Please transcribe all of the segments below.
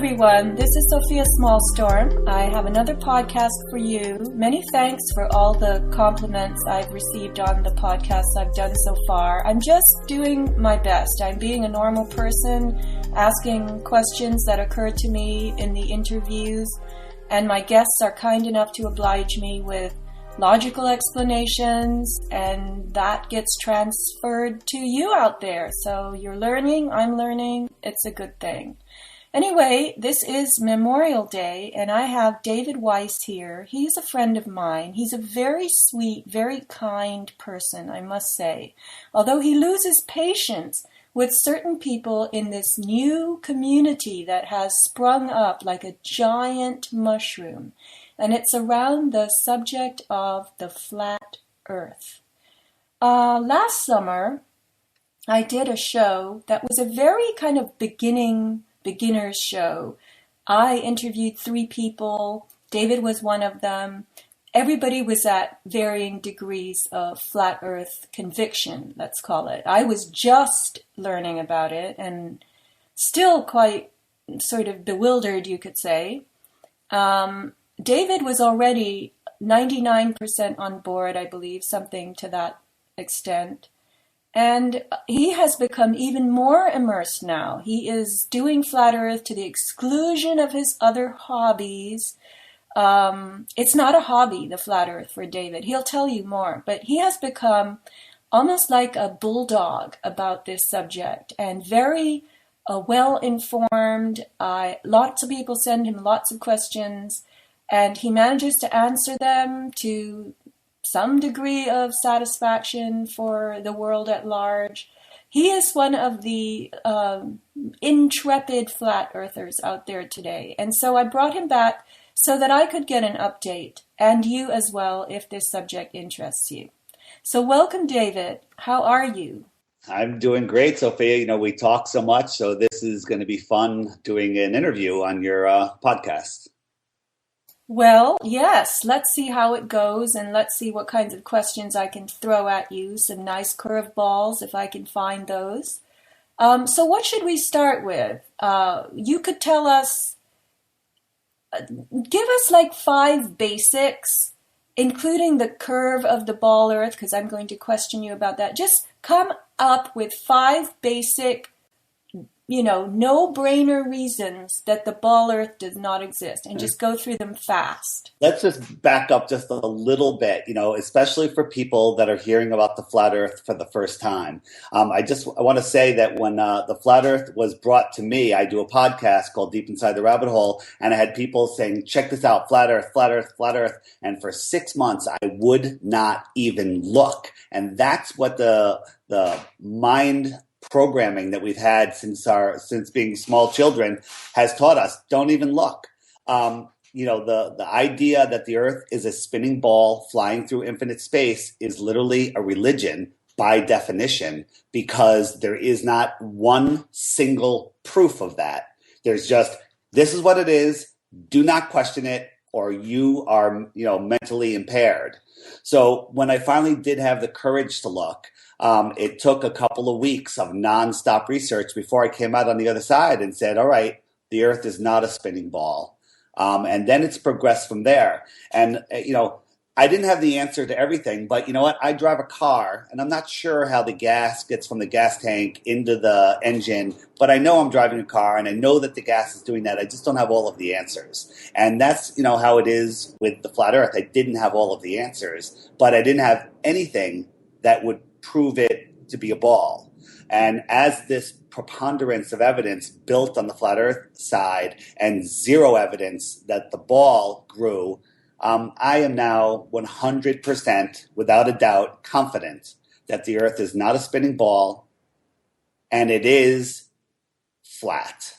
everyone. This is Sofia Smallstorm. I have another podcast for you. Many thanks for all the compliments I've received on the podcasts I've done so far. I'm just doing my best. I'm being a normal person, asking questions that occur to me in the interviews, and my guests are kind enough to oblige me with logical explanations, and that gets transferred to you out there. So you're learning, I'm learning, it's a good thing. Anyway, this is Memorial Day, and I have David Weiss here. He's a friend of mine. He's a very sweet, very kind person, I must say. Although he loses patience with certain people in this new community that has sprung up like a giant mushroom. And it's around the subject of the flat earth. Last summer, I did a show that was a very kind of beginner's show. I interviewed 3 people. David was one of them. Everybody was at varying degrees of flat earth conviction, let's call it. I was just learning about it and still quite sort of bewildered, you could say. David was already 99% on board, I believe, something to that extent. And he has become even more immersed now. He is doing flat earth to the exclusion of his other hobbies. It's not a hobby, the flat earth, for David. He'll tell you more. But he has become almost like a bulldog about this subject and very well-informed. Lots of people send him lots of questions, and he manages to answer them to some degree of satisfaction for the world at large. He is one of the intrepid flat earthers out there today. And so I brought him back so that I could get an update, and you as well, if this subject interests you. So welcome, David. How are you? I'm doing great, Sophia. We talk so much, so this is going to be fun doing an interview on your podcast. Well, yes, let's see how it goes, and let's see what kinds of questions I can throw at you, some nice curveballs if I can find those. So what should we start with? You could tell us, give us like 5 basics, including the curve of the ball earth, because I'm going to question you about that. Just come up with 5 basic no-brainer reasons that the ball earth does not exist, and just go through them fast. Let's just back up just a little bit, especially for people that are hearing about the flat earth for the first time. I want to say that when the flat earth was brought to me, I do a podcast called Deep Inside the Rabbit Hole, and I had people saying, check this out, flat earth, flat earth, flat earth. And for 6 months, I would not even look. And that's what the mind programming that we've had since being small children has taught us. Don't even look. The idea that the earth is a spinning ball flying through infinite space is literally a religion by definition, because there is not one single proof of that. There's just, this is what it is. Do not question it, or you are, mentally impaired. So when I finally did have the courage to look, it took a couple of weeks of nonstop research before I came out on the other side and said, all right, the earth is not a spinning ball. And then it's progressed from there. And, I didn't have the answer to everything, but you know what? I drive a car, and I'm not sure how the gas gets from the gas tank into the engine, but I know I'm driving a car, and I know that the gas is doing that. I just don't have all of the answers. And that's, how it is with the flat earth. I didn't have all of the answers, but I didn't have anything that would prove it to be a ball. And as this preponderance of evidence built on the flat earth side and zero evidence that the ball grew, I am now 100%, without a doubt, confident that the earth is not a spinning ball, and it is flat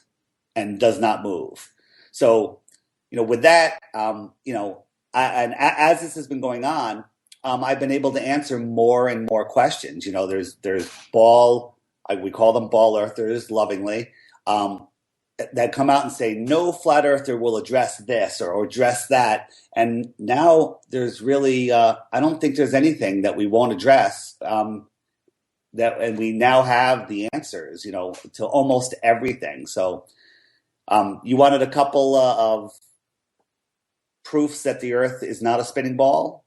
and does not move. So, with that, and as this has been going on, I've been able to answer more and more questions. There's ball, we call them ball earthers lovingly, that come out and say, no flat earther will address this or address that. And now there's really, I don't think there's anything that we won't address. And we now have the answers, to almost everything. So You wanted a couple of proofs that the Earth is not a spinning ball?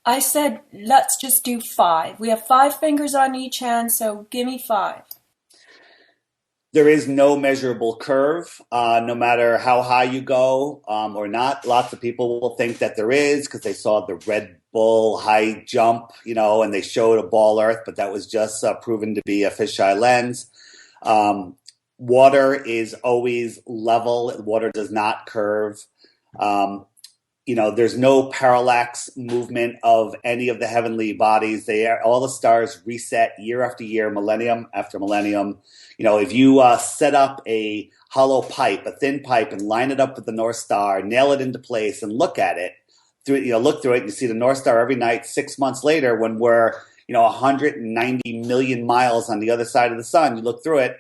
I said, let's just do 5. We have 5 fingers on each hand, so give me 5. There is no measurable curve, no matter how high you go or not. Lots of people will think that there is because they saw the Red Bull high jump, and they showed a ball Earth, but that was just proven to be a fisheye lens. Water is always level. Water does not curve. There's no parallax movement of any of the heavenly bodies. All the stars reset year after year, millennium after millennium. If you set up a hollow pipe, a thin pipe, and line it up with the North Star, nail it into place, and look at it, look through it, and you see the North Star every night. 6 months later, when we're 190 million miles on the other side of the sun, you look through it,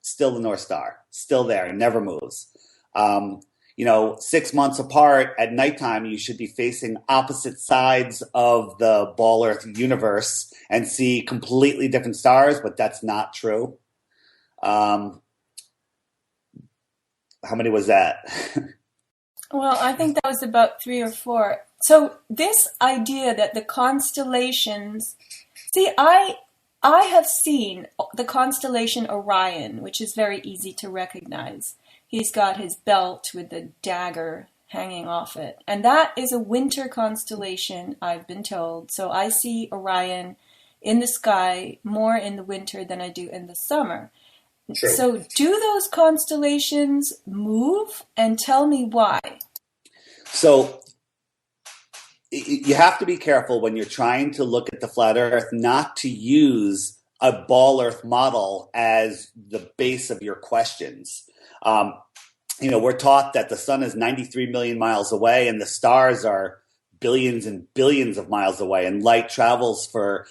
still the North Star, still there, it never moves. 6 months apart at nighttime, you should be facing opposite sides of the ball Earth universe and see completely different stars, but that's not true. How many was that? Well, I think that was about 3 or 4. So this idea that the constellations, I have seen the constellation Orion, which is very easy to recognize. He's got his belt with the dagger hanging off it. And that is a winter constellation, I've been told. So I see Orion in the sky more in the winter than I do in the summer. True. So do those constellations move? And tell me why. So you have to be careful when you're trying to look at the flat Earth not to use a ball Earth model as the base of your questions. We're taught that the sun is 93 million miles away and the stars are billions and billions of miles away, and light travels for,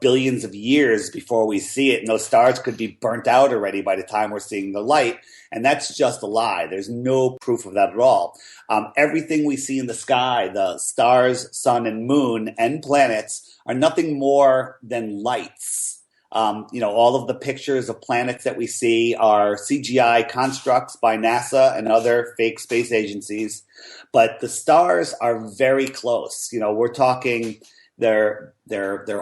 billions of years before we see it. And those stars could be burnt out already by the time we're seeing the light. And that's just a lie. There's no proof of that at all. Everything we see in the sky, the stars, sun, and moon, and planets, are nothing more than lights. All of the pictures of planets that we see are CGI constructs by NASA and other fake space agencies. But the stars are very close. We're talking they're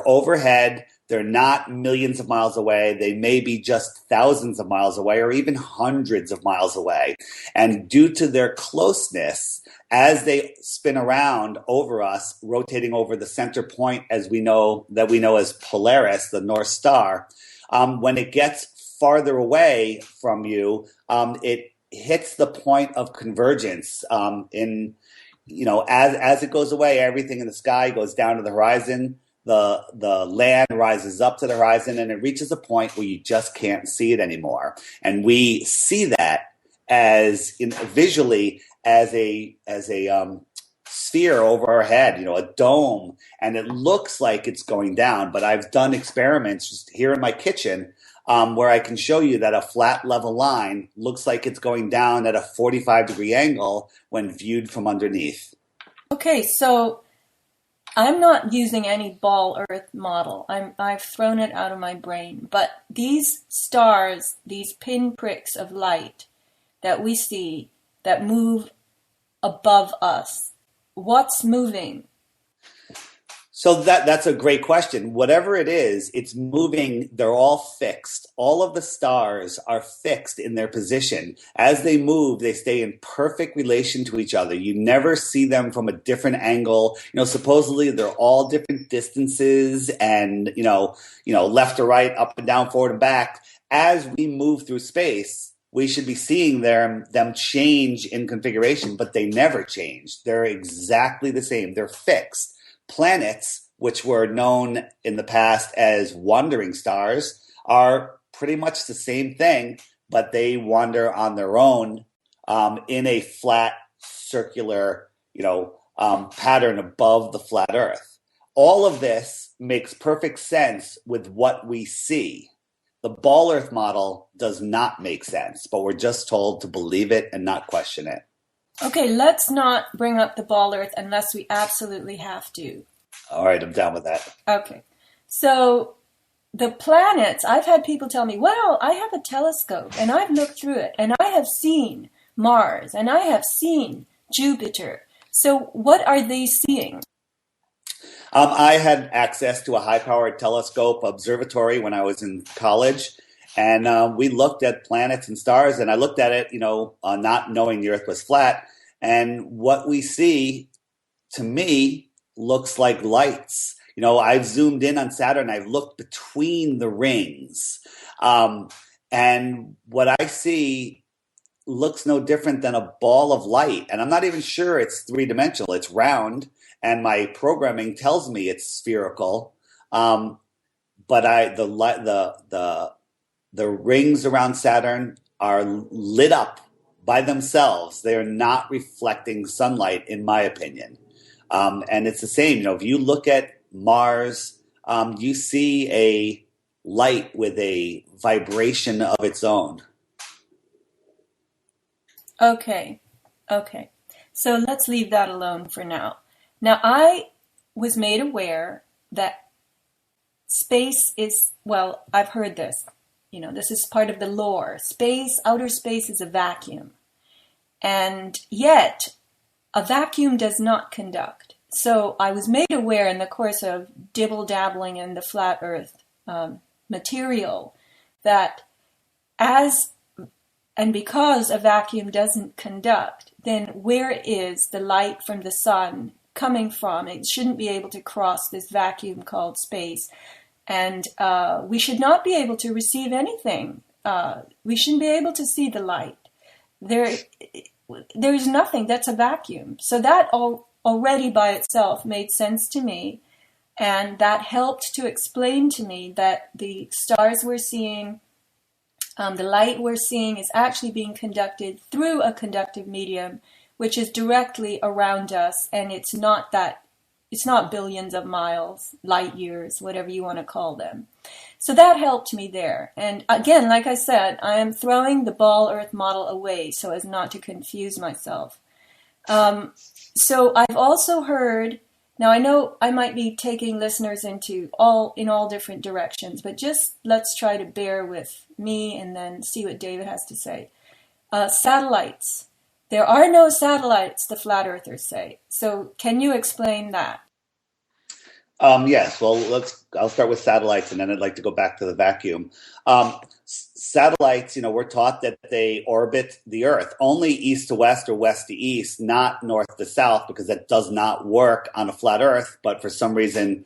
overhead. They're not millions of miles away. They may be just thousands of miles away or even hundreds of miles away. And due to their closeness, as they spin around over us, rotating over the center point, as we know as Polaris, the North Star, when it gets farther away from you, it hits the point of convergence. As it goes away, everything in the sky goes down to the horizon. The land rises up to the horizon, and it reaches a point where you just can't see it anymore. And we see that visually as a sphere over our head, a dome, and it looks like it's going down. But I've done experiments just here in my kitchen where I can show you that a flat level line looks like it's going down at a 45-degree angle when viewed from underneath. Okay, so I'm not using any ball Earth model. I've thrown it out of my brain. But these stars, these pinpricks of light that we see that move above us, what's moving? So that's a great question. Whatever it is, it's moving. They're all fixed. All of the stars are fixed in their position. As they move, they stay in perfect relation to each other. You never see them from a different angle. Supposedly they're all different distances and, left to right, up and down, forward and back. As we move through space, we should be seeing them change in configuration, but they never change. They're exactly the same. They're fixed. Planets, which were known in the past as wandering stars, are pretty much the same thing, but they wander on their own in a flat, circular, pattern above the flat Earth. All of this makes perfect sense with what we see. The ball Earth model does not make sense, but we're just told to believe it and not question it. Okay, let's not bring up the ball Earth unless we absolutely have to. All right, I'm down with that. Okay, so the planets, I've had people tell me, well, I have a telescope and I've looked through it and I have seen Mars, and I have seen Jupiter. So what are they seeing? I had access to a high-powered telescope observatory when I was in college, and we looked at planets and stars. And I looked at it, not knowing the Earth was flat. And what we see, to me, looks like lights. I've zoomed in on Saturn. I've looked between the rings, and what I see looks no different than a ball of light. And I'm not even sure it's three-dimensional. It's round, and my programming tells me it's spherical. But the rings around Saturn are lit up by themselves. They are not reflecting sunlight, in my opinion. And it's the same. If you look at Mars, you see a light with a vibration of its own. Okay. So let's leave that alone for now. Now, I was made aware that space is, well, I've heard this. This is part of the lore. Outer space is a vacuum. And yet, a vacuum does not conduct. So I was made aware in the course of dibble-dabbling in the flat earth material that because a vacuum doesn't conduct, then where is the light from the sun coming from? It shouldn't be able to cross this vacuum called space. And we should not be able to receive anything. We shouldn't be able to see the light. There's nothing. That's a vacuum. So that already by itself made sense to me. And that helped to explain to me that the stars we're seeing, the light we're seeing is actually being conducted through a conductive medium, which is directly around us. And it's not billions of miles, light years, whatever you want to call them. So that helped me there. And again, like I said, I am throwing the ball Earth model away so as not to confuse myself. So I've also heard, now I know I might be taking listeners in all different directions, but just let's try to bear with me and then see what David has to say. Satellites. There are no satellites, the flat earthers say. So can you explain that? Yes. Well, I'll start with satellites, and then I'd like to go back to the vacuum. Satellites, we're taught that they orbit the Earth only east to west or west to east, not north to south, because that does not work on a flat Earth. But for some reason,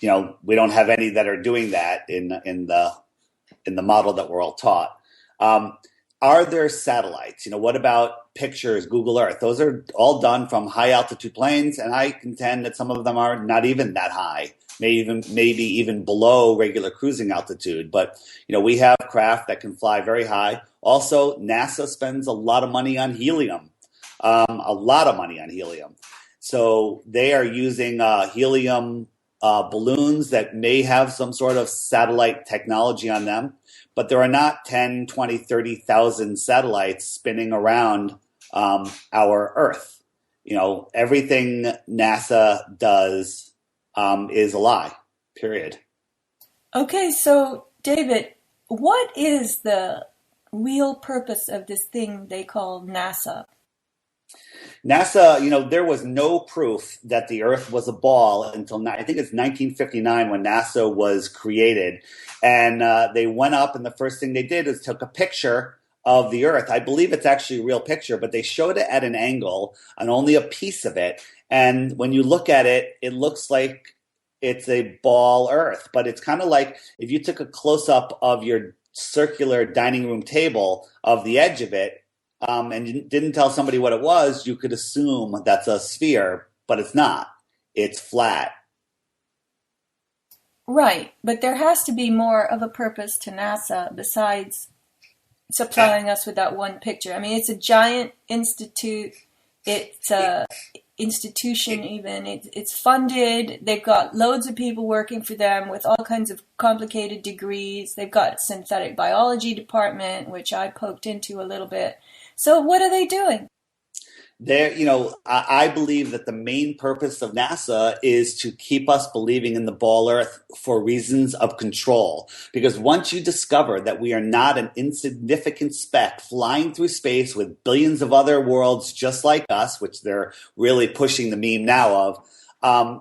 we don't have any that are doing that in the model that we're all taught. Are there satellites? What about pictures, Google Earth? Those are all done from high altitude planes, and I contend that some of them are not even that high, maybe even below regular cruising altitude. But we have craft that can fly very high. Also, NASA spends a lot of money on helium, So they are using helium balloons that may have some sort of satellite technology on them. But there are not 10, 20, 30,000 satellites spinning around our Earth. Everything NASA does is a lie, period. Okay, so David, what is the real purpose of this thing they call NASA? NASA, there was no proof that the Earth was a ball until I think it's 1959 when NASA was created. And they went up, and the first thing they did is took a picture of the Earth. I believe it's actually a real picture, but they showed it at an angle and only a piece of it. And when you look at it, it looks like it's a ball Earth. But it's kind of like if you took a close-up of your circular dining room table of the edge of it, and you didn't tell somebody what it was, you could assume that's a sphere, but it's not. It's flat. Right, but there has to be more of a purpose to NASA besides supplying us with that one picture. I mean, it's a giant institute. It's a institution even. It's funded. They've got loads of people working for them with all kinds of complicated degrees. They've got a synthetic biology department, which I poked into a little bit. So what are they doing? I believe that the main purpose of NASA is to keep us believing in the ball Earth for reasons of control. Because once you discover that we are not an insignificant speck flying through space with billions of other worlds just like us, which they're really pushing the meme now of,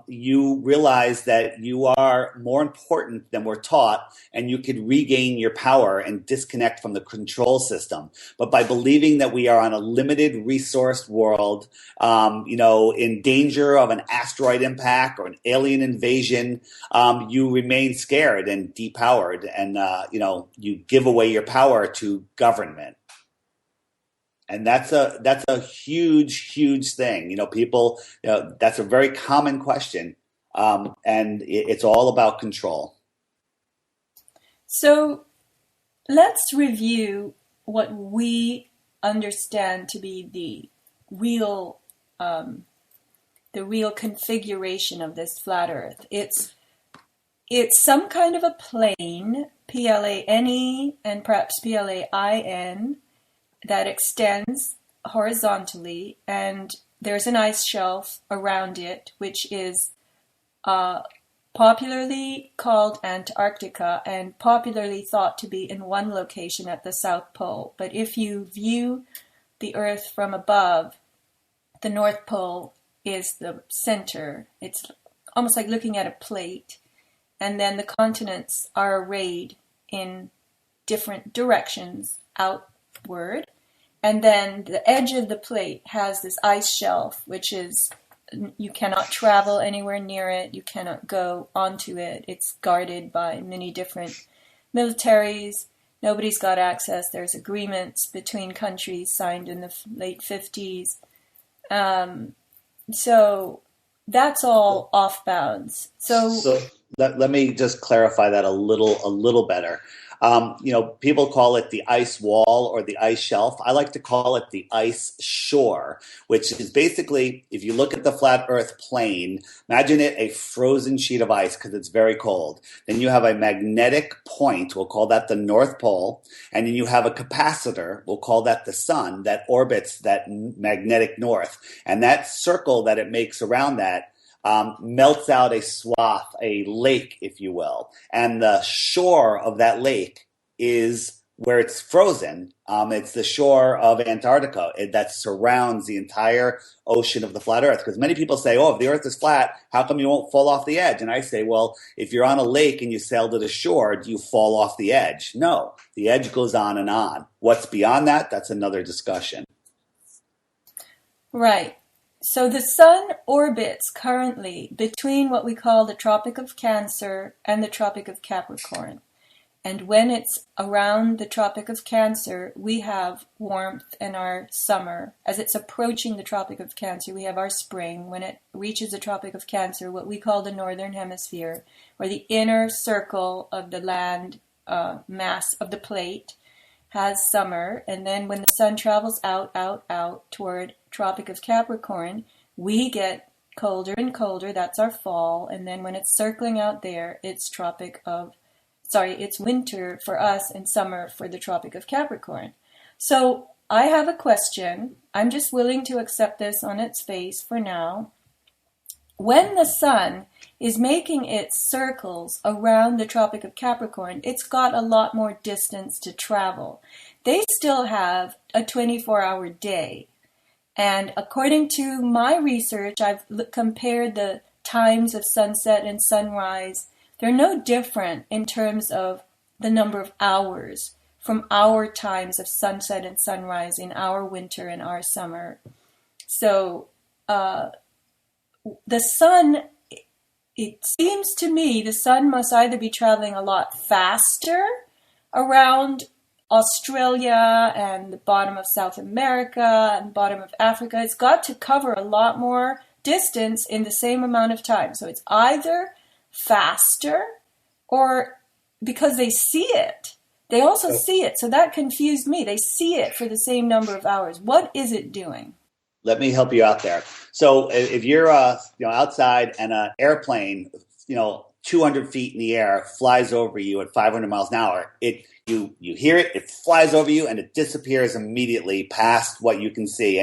you realize that you are more important than we're taught, and you could regain your power and disconnect from the control system. But by believing that we are on a limited resourced world, in danger of an asteroid impact or an alien invasion, you remain scared and depowered, and you give away your power to government. And that's a huge thing. People, that's a very common question, and it's all about control. So let's review what we understand to be the real configuration of this flat Earth. It's some kind of a plane, plane and perhaps plain, that extends horizontally, and there's an ice shelf around it, which is popularly called Antarctica and popularly thought to be in one location at the South Pole. But if you view the Earth from above, the North Pole is the center. It's almost like looking at a plate, and then the continents are arrayed in different directions outward. And then the edge of the plate has this ice shelf, which is, you cannot travel anywhere near it. You cannot go onto it. It's guarded by many different militaries. Nobody's got access. There's agreements between countries signed in the late 50s. So that's all off bounds. So let me just clarify that a little better. People call it the ice wall or the ice shelf. I like to call it the ice shore, which is basically, if you look at the flat Earth plane, imagine it a frozen sheet of ice because it's very cold. Then you have a magnetic point, we'll call that the North Pole, and then you have a capacitor, we'll call that the sun, that orbits that magnetic north. And that circle that it makes around that melts out a swath, a lake, if you will. And the shore of that lake is where it's frozen. It's the shore of Antarctica that surrounds the entire ocean of the flat Earth. Because many people say, if the Earth is flat, how come you won't fall off the edge? And I say, well, if you're on a lake and you sail to the shore, do you fall off the edge? No, the edge goes on and on. What's beyond that? That's another discussion. Right. So the sun orbits currently between what we call the Tropic of Cancer and the Tropic of Capricorn. And when it's around the Tropic of Cancer, we have warmth and our summer. As it's approaching the Tropic of Cancer, we have our spring. When it reaches the Tropic of Cancer, what we call the Northern Hemisphere, or the inner circle of the land mass of the plate, has summer. And then when the sun travels out toward Tropic of Capricorn, we get colder and colder. That's our fall. And then when it's circling out there, it's winter for us and summer for the Tropic of Capricorn. So I have a question. I'm just willing to accept this on its face for now. When the sun is making its circles around the Tropic of Capricorn, it's got a lot more distance to travel. They still have a 24-hour day. And according to my research, I've compared the times of sunset and sunrise. They're no different in terms of the number of hours from our times of sunset and sunrise in our winter and our summer. So the sun, it seems to me, the sun must either be traveling a lot faster around Australia and the bottom of South America and bottom of Africa. It's got to cover a lot more distance in the same amount of time. So it's either faster, or because they see it, they also see it. So that confused me. They see it for the same number of hours. What is it doing? Let me help you out there. So if you're outside and an airplane 200 feet in the air, flies over you at 500 miles an hour. You hear it, it flies over you, and it disappears immediately past what you can see.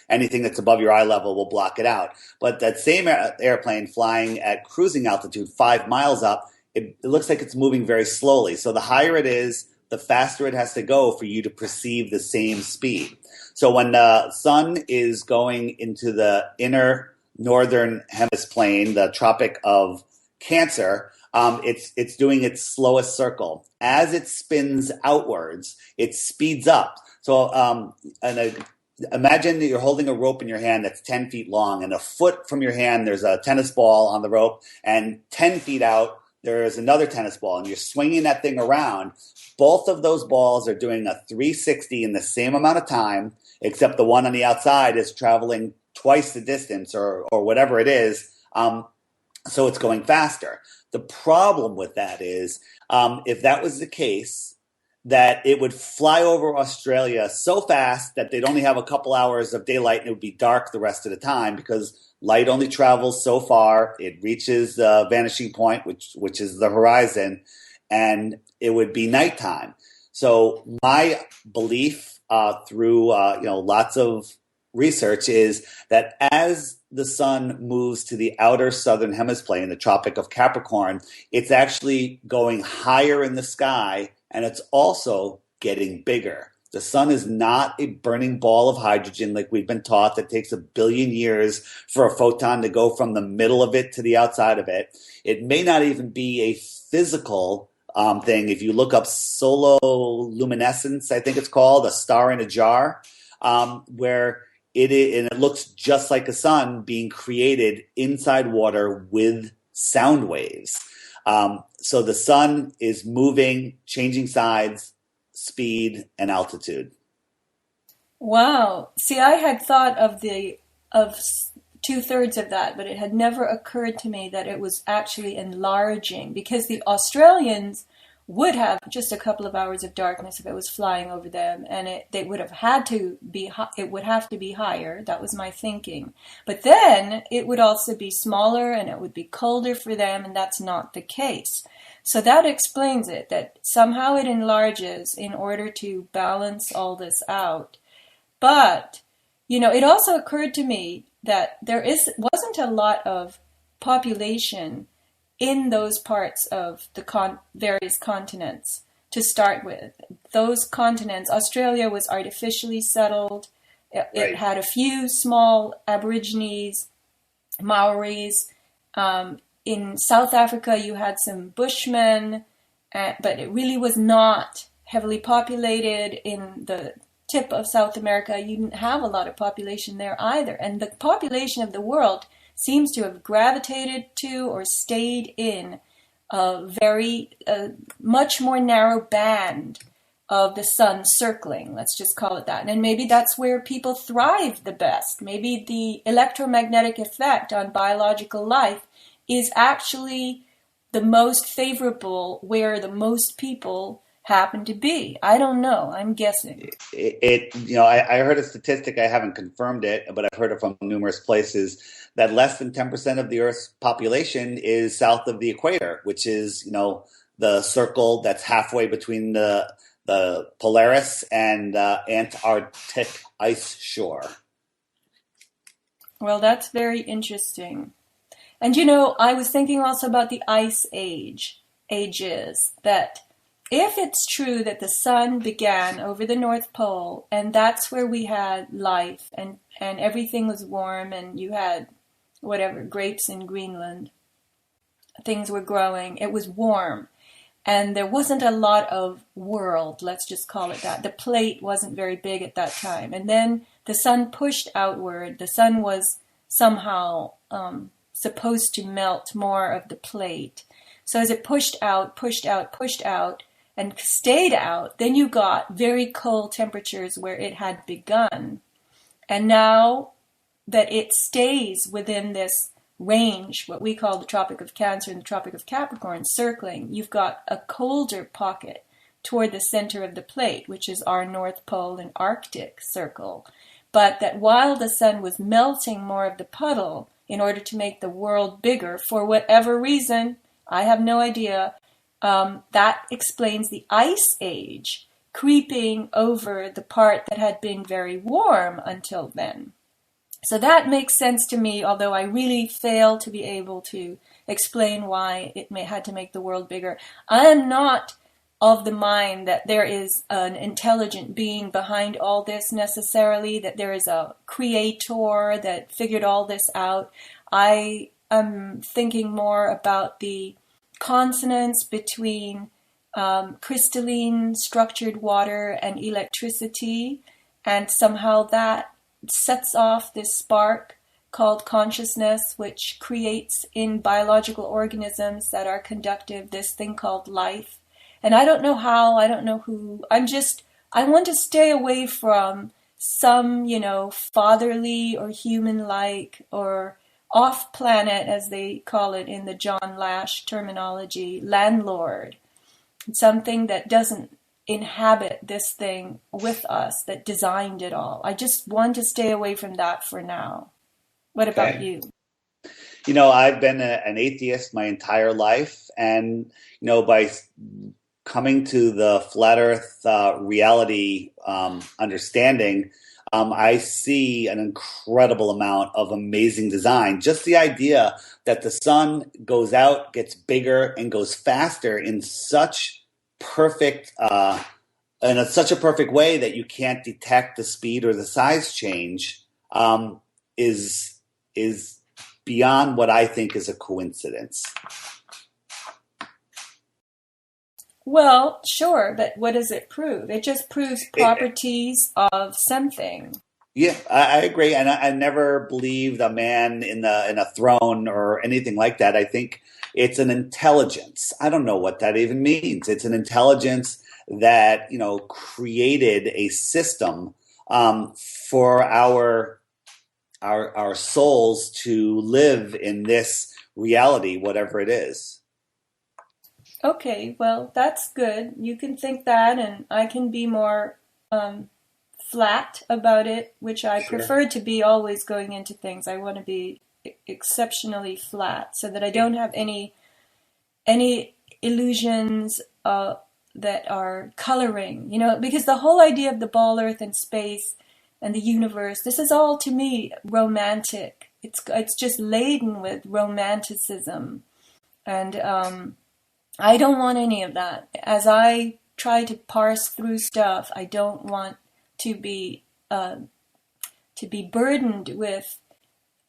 Anything that's above your eye level will block it out. But that same airplane flying at cruising altitude 5 miles up, it looks like it's moving very slowly. So the higher it is, the faster it has to go for you to perceive the same speed. So when the sun is going into the inner northern hemisphere, the Tropic of Cancer, it's doing its slowest circle. As it spins outwards, it speeds up. So imagine that you're holding a rope in your hand that's 10 feet long, and a foot from your hand, there's a tennis ball on the rope, and 10 feet out, there's another tennis ball, and you're swinging that thing around. Both of those balls are doing a 360 in the same amount of time, except the one on the outside is traveling twice the distance or whatever it is. So it's going faster. The problem with that is, if that was the case, that it would fly over Australia so fast that they'd only have a couple hours of daylight and it would be dark the rest of the time, because light only travels so far. It reaches the vanishing point, which is the horizon, and it would be nighttime. So my belief through lots of research is that as the sun moves to the outer southern hemisphere in the Tropic of Capricorn, it's actually going higher in the sky, and it's also getting bigger. The sun is not a burning ball of hydrogen like we've been taught that takes 1 billion years for a photon to go from the middle of it to the outside of it. It may not even be a physical thing. If you look up sololuminescence, I think it's called, a star in a jar, where it looks just like a sun being created inside water with sound waves. So the sun is moving, changing sides, speed, and altitude. Wow. See, I had thought of 2/3 of that, but it had never occurred to me that it was actually enlarging, because the Australians would have just a couple of hours of darkness if it was flying over them, and it would have to be higher. That was my thinking. But then it would also be smaller, and it would be colder for them, and that's not the case. So that explains it, that somehow it enlarges in order to balance all this out. But, it also occurred to me that there wasn't a lot of population in those parts of the various continents to start with. Those continents, Australia was artificially settled. It had a few small Aborigines, Maoris. In South Africa, you had some Bushmen, but it really was not heavily populated. In the tip of South America, you didn't have a lot of population there either. And the population of the world seems to have gravitated to or stayed in a very much more narrow band of the sun circling, let's just call it that. And maybe that's where people thrive the best. Maybe the electromagnetic effect on biological life is actually the most favorable where the most people happen to be. I don't know. I'm guessing. I heard a statistic. I haven't confirmed it, but I've heard it from numerous places that less than 10% of the Earth's population is south of the equator, which is, the circle that's halfway between the Polaris and Antarctic ice shore. Well, that's very interesting. And, I was thinking also about the ice ages, that if it's true that the sun began over the North Pole, and that's where we had life, and everything was warm, and you had grapes in Greenland, things were growing, it was warm, and there wasn't a lot of world, let's just call it that. The plate wasn't very big at that time. And then the sun pushed outward. The sun was somehow supposed to melt more of the plate. So as it pushed out, and stayed out, then you got very cold temperatures where it had begun. And now that it stays within this range, what we call the Tropic of Cancer and the Tropic of Capricorn circling, you've got a colder pocket toward the center of the plate, which is our North Pole and Arctic circle. But that while the sun was melting more of the puddle in order to make the world bigger, for whatever reason, I have no idea. That explains the ice age creeping over the part that had been very warm until then. So that makes sense to me, although I really fail to be able to explain why it had to make the world bigger. I am not of the mind that there is an intelligent being behind all this necessarily, that there is a creator that figured all this out. I am thinking more about the consonance between crystalline structured water and electricity, and somehow that sets off this spark called consciousness, which creates in biological organisms that are conductive this thing called life. And I don't know how, I don't know who. I want to stay away from some, fatherly or human-like or off-planet, as they call it in the John Lash terminology, landlord. Something that doesn't inhabit this thing with us, that designed it all. I just want to stay away from that for now. What about you? I've been an atheist my entire life, and by coming to the flat Earth reality understanding, I see an incredible amount of amazing design. Just the idea that the sun goes out, gets bigger, and goes faster in such perfect such a perfect way that you can't detect the speed or the size change is beyond what I think is a coincidence. Well, sure, but what does it prove? It just proves properties of something. Yeah, I agree, and I never believed a man in a throne or anything like that. I think it's an intelligence. I don't know what that even means. It's an intelligence that created a system for our souls to live in this reality, whatever it is. Okay, well, that's good. You can think that, and I can be more flat about it, which I prefer to be always going into things. I want to be exceptionally flat so that I don't have any illusions that are coloring, because the whole idea of the ball earth and space and the universe, this is all to me romantic. It's just laden with romanticism, and I don't want any of that. As I try to parse through stuff, I don't want to be burdened with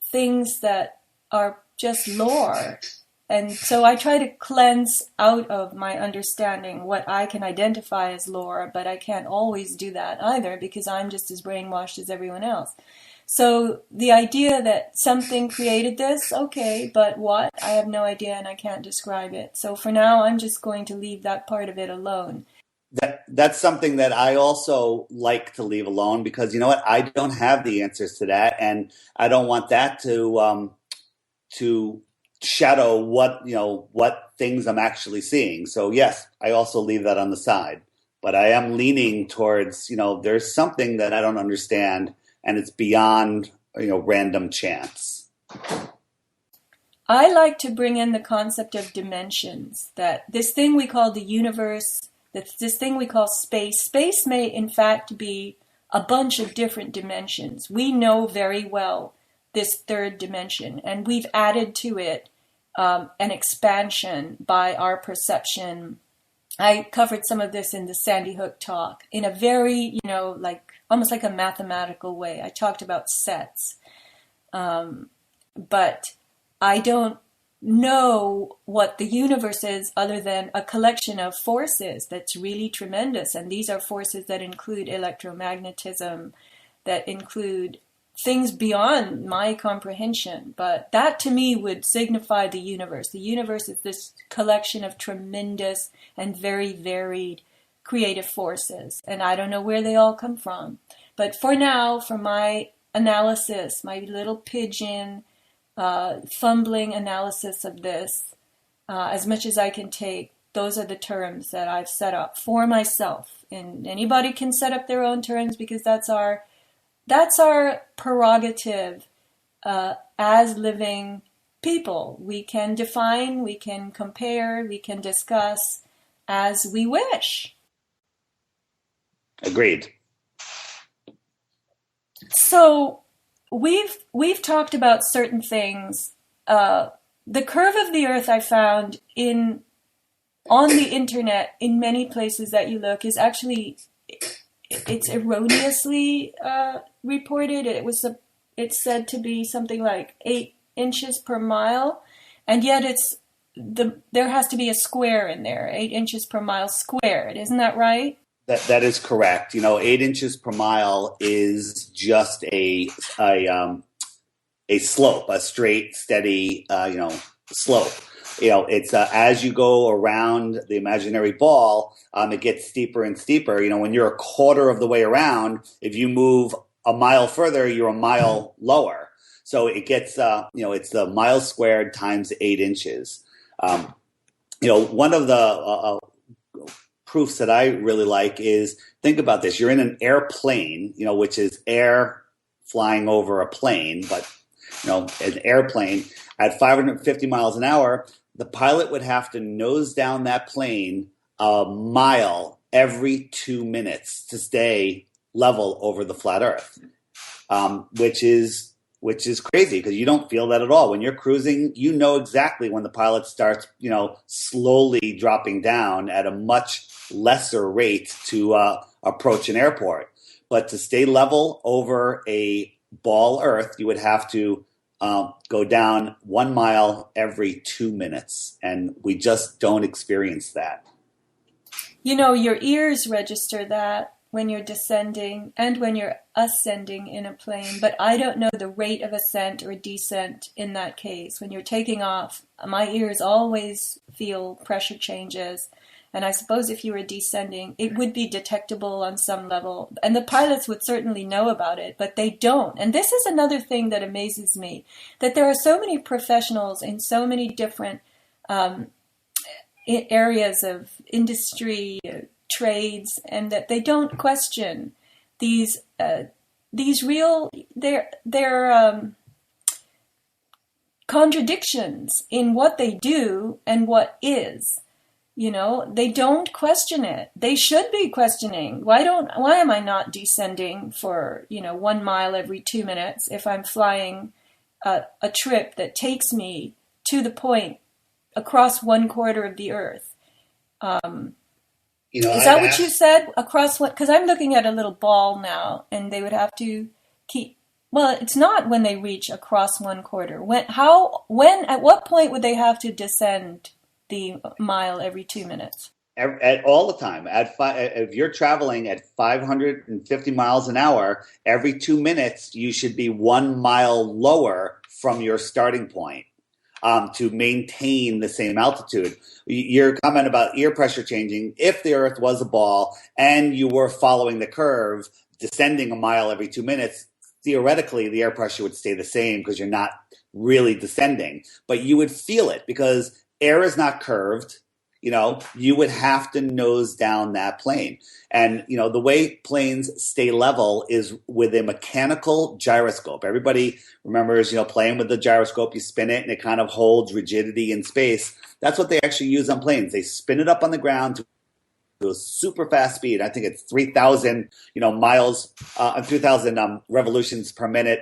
things that are just lore. And so I try to cleanse out of my understanding what I can identify as lore, but I can't always do that either because I'm just as brainwashed as everyone else. So the idea that something created this, okay, but what? I have no idea and I can't describe it. So for now, I'm just going to leave that part of it alone. That's something that I also like to leave alone because you know what? I don't have the answers to that, and I don't want that to shadow what things I'm actually seeing. So yes, I also leave that on the side. But I am leaning towards there's something that I don't understand. And it's beyond, random chance. I like to bring in the concept of dimensions, that this thing we call the universe, this thing we call space. Space may, in fact, be a bunch of different dimensions. We know very well this third dimension, and we've added to it an expansion by our perception. I covered some of this in the Sandy Hook talk in a very, almost like a mathematical way. I talked about sets. But I don't know what the universe is other than a collection of forces that's really tremendous. And these are forces that include electromagnetism, that include things beyond my comprehension. But that to me would signify the universe. The universe is this collection of tremendous and very varied creative forces. And I don't know where they all come from. But for now, for my analysis, my little pigeon fumbling analysis of this, as much as I can take, those are the terms that I've set up for myself. And anybody can set up their own terms because that's our prerogative as living people. We can define, we can compare, we can discuss as we wish. Agreed. So we've talked about certain things. The curve of the Earth I found on the internet in many places that you look is actually it's erroneously reported. It's said to be something like 8 inches per mile, and yet there has to be a square in there, 8 inches per mile squared. Isn't that right? That is correct. 8 inches per mile is just a slope, a straight, steady, slope. It's as you go around the imaginary ball, it gets steeper and steeper. When you're a quarter of the way around, if you move a mile further, you're a mile lower. So it gets, it's the mile squared times 8 inches. One of the proofs that I really like is, think about this. You're in an airplane, which is air flying over a plane, but, an airplane at 550 miles an hour, the pilot would have to nose down that plane a mile every 2 minutes to stay level over the flat Earth, which is crazy because you don't feel that at all. When you're cruising, you know exactly when the pilot starts, slowly dropping down at a much lesser rate to approach an airport. But to stay level over a ball Earth, you would have to go down 1 mile every 2 minutes. And we just don't experience that. Your ears register that when you're descending and when you're ascending in a plane, but I don't know the rate of ascent or descent in that case. When you're taking off, my ears always feel pressure changes. And I suppose if you were descending, it would be detectable on some level. And the pilots would certainly know about it, but they don't. And this is another thing that amazes me, that there are so many professionals in so many different areas of industry, trades, and that they don't question these real contradictions in what they do and what is. They don't question it. They should be questioning. Why am I not descending for 1 mile every 2 minutes if I'm flying a trip that takes me to the point across 1/4 of the Earth? Is that what you said? Across what? Because I'm looking at a little ball now, and they would have to keep. Well, it's not when they reach across 1/4. At what point would they have to descend the mile every 2 minutes? At all the time. If you're traveling at 550 miles an hour, every 2 minutes, you should be 1 mile lower from your starting point to maintain the same altitude. Your comment about ear pressure changing, if the Earth was a ball and you were following the curve, descending a mile every 2 minutes, theoretically, the air pressure would stay the same because you're not really descending. But you would feel it because air is not curved. You would have to nose down that plane. And, the way planes stay level is with a mechanical gyroscope. Everybody remembers, playing with the gyroscope, you spin it and it kind of holds rigidity in space. That's what they actually use on planes. They spin it up on the ground to a super fast speed. I think it's 3,000, miles, 3,000 revolutions per minute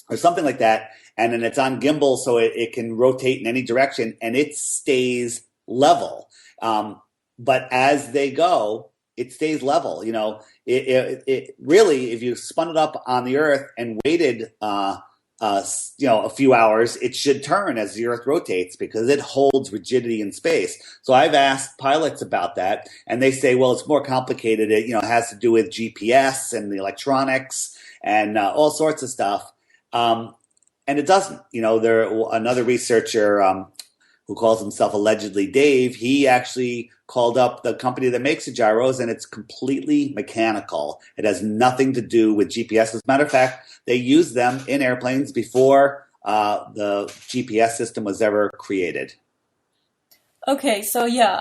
or something like that. And then it's on gimbal, so it can rotate in any direction and it stays level. But as they go, it stays level. It really, if you spun it up on the Earth and waited, a few hours, it should turn as the Earth rotates because it holds rigidity in space. So I've asked pilots about that, and they say, well, it's more complicated. It, has to do with GPS and the electronics and all sorts of stuff. And it doesn't. Another researcher who calls himself allegedly Dave, he actually called up the company that makes the gyros, and it's completely mechanical. It has nothing to do with GPS. As a matter of fact, they used them in airplanes before the GPS system was ever created. Okay, so yeah,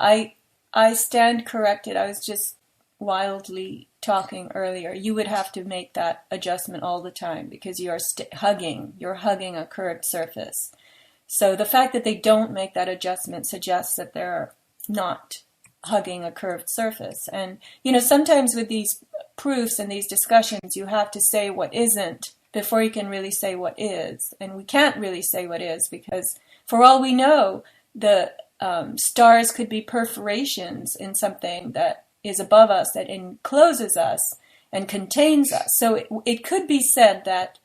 I stand corrected. I was just wildly talking earlier. You would have to make that adjustment all the time because you're hugging a curved surface. So the fact that they don't make that adjustment suggests that they're not hugging a curved surface. And, sometimes with these proofs and these discussions, you have to say what isn't before you can really say what is. And we can't really say what is because, for all we know, the stars could be perforations in something that is above us, that encloses us and contains us. So it could be said that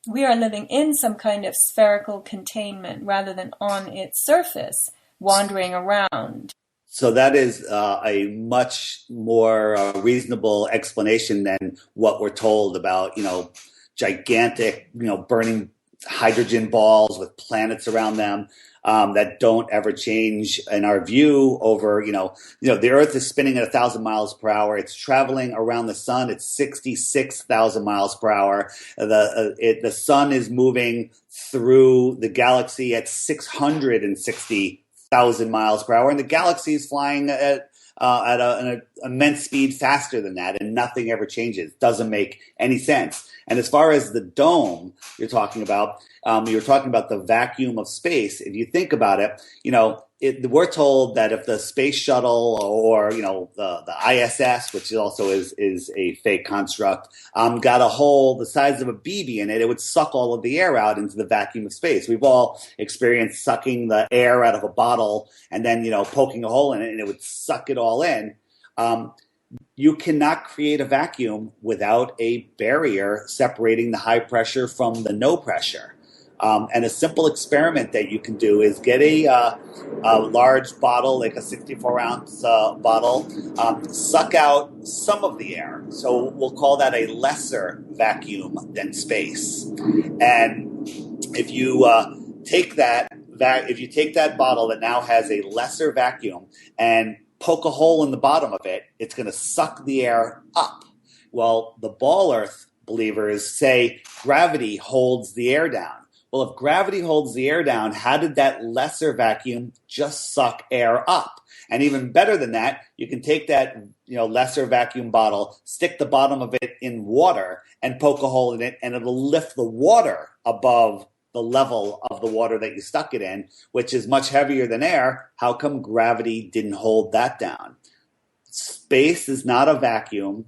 we are living in some kind of spherical containment rather than on its surface, wandering around. So that is a much more reasonable explanation than what we're told about, gigantic, burning hydrogen balls with planets around them that don't ever change in our view over, the Earth is spinning at 1,000 miles per hour. It's traveling around the sun at 66,000 miles per hour. The sun is moving through the galaxy at 660,000 miles per hour, and the galaxy is flying at an immense speed faster than that, and nothing ever changes. Doesn't make any sense. And as far as the dome you're talking about the vacuum of space. If you think about it, we're told that if the space shuttle or the ISS, which also is a fake construct, got a hole the size of a BB in it, it would suck all of the air out into the vacuum of space. We've all experienced sucking the air out of a bottle and then poking a hole in it, and it would suck it all in. You cannot create a vacuum without a barrier separating the high pressure from the no pressure. And a simple experiment that you can do is get a large bottle, like a 64-ounce bottle, suck out some of the air. So we'll call that a lesser vacuum than space. And if you take that bottle that now has a lesser vacuum and poke a hole in the bottom of it, it's going to suck the air up. Well, the ball earth believers say gravity holds the air down. Well, if gravity holds the air down, how did that lesser vacuum just suck air up? And even better than that, you can take that lesser vacuum bottle, stick the bottom of it in water, and poke a hole in it, and it'll lift the water above the level of the water that you stuck it in, which is much heavier than air. How come gravity didn't hold that down? Space is not a vacuum.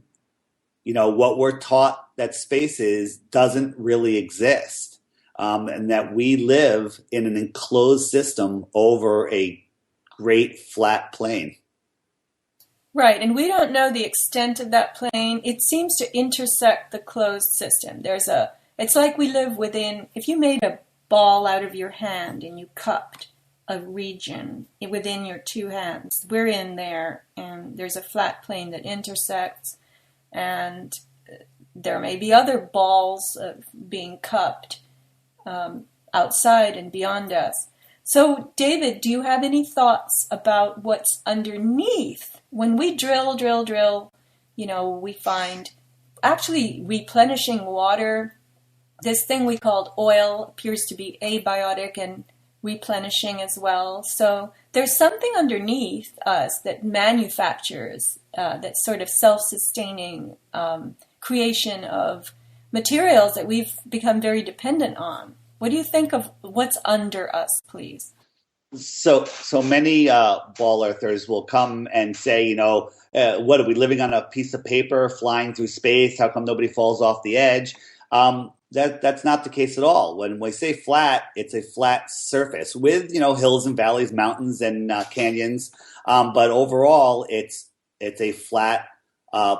What we're taught that space is doesn't really exist. And that we live in an enclosed system over a great flat plane. Right, and we don't know the extent of that plane. It seems to intersect the closed system. It's like we live within, if you made a ball out of your hand and you cupped a region within your two hands, we're in there, and there's a flat plane that intersects, and there may be other balls being cupped outside and beyond us. So, David, do you have any thoughts about what's underneath? When we drill, we find actually replenishing water. This thing we called oil appears to be abiotic and replenishing as well. So there's something underneath us that manufactures that sort of self-sustaining creation of materials that we've become very dependent on. What do you think of what's under us, please? So many ball earthers will come and say, what are we living on a piece of paper flying through space? How come nobody falls off the edge? That's not the case at all. When we say flat, it's a flat surface with hills and valleys, mountains and canyons. But overall, it's a flat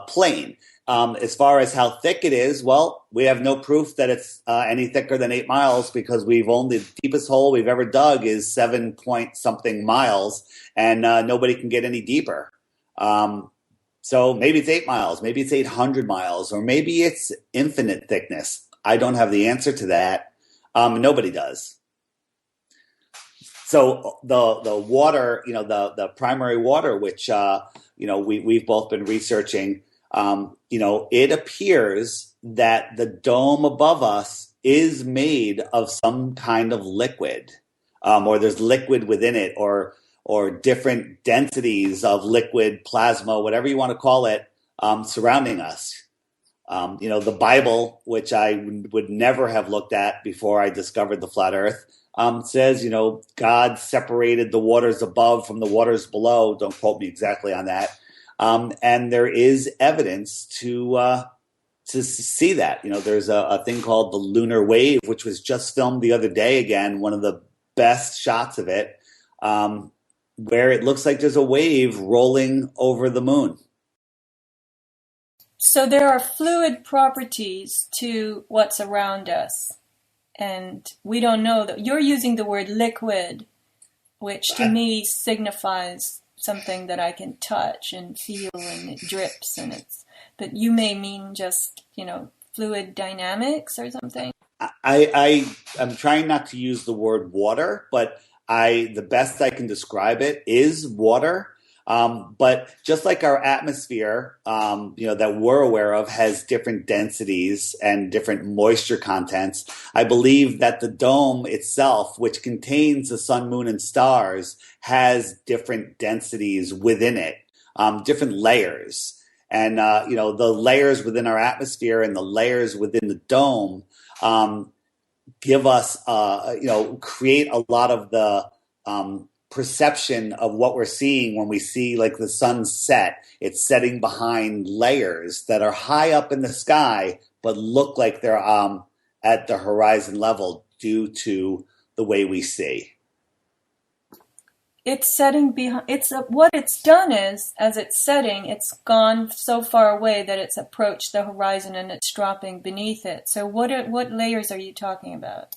plane. As far as how thick it is, well, we have no proof that it's any thicker than 8 miles because the deepest hole we've ever dug is 7 point something miles, and nobody can get any deeper. So maybe it's 8 miles, maybe it's 800 miles, or maybe it's infinite thickness. I don't have the answer to that. Nobody does. So the water, the primary water, which we've both been researching. It appears that the dome above us is made of some kind of liquid, or there's liquid within it, or different densities of liquid, plasma, whatever you want to call it, surrounding us. The Bible, which I would never have looked at before I discovered the flat Earth, says, God separated the waters above from the waters below. Don't quote me exactly on that. And there is evidence to see that. There's a thing called the lunar wave, which was just filmed the other day. Again, one of the best shots of it, where it looks like there's a wave rolling over the moon. So there are fluid properties to what's around us. And we don't know that. You're using the word liquid, which to me signifies something that I can touch and feel, and it drips, but you may mean just, fluid dynamics or something. I'm trying not to use the word water, but the best I can describe it is water. But just like our atmosphere, that we're aware of has different densities and different moisture contents, I believe that the dome itself, which contains the sun, moon, and stars, has different densities within it, different layers. And, the layers within our atmosphere and the layers within the dome give us, create a lot of the perception of what we're seeing when we see like the sun set. It's setting behind layers that are high up in the sky, but look like they're at the horizon level due to the way we see. It's setting behind. What it's done is, as it's setting, it's gone so far away that it's approached the horizon and it's dropping beneath it. So what layers are you talking about?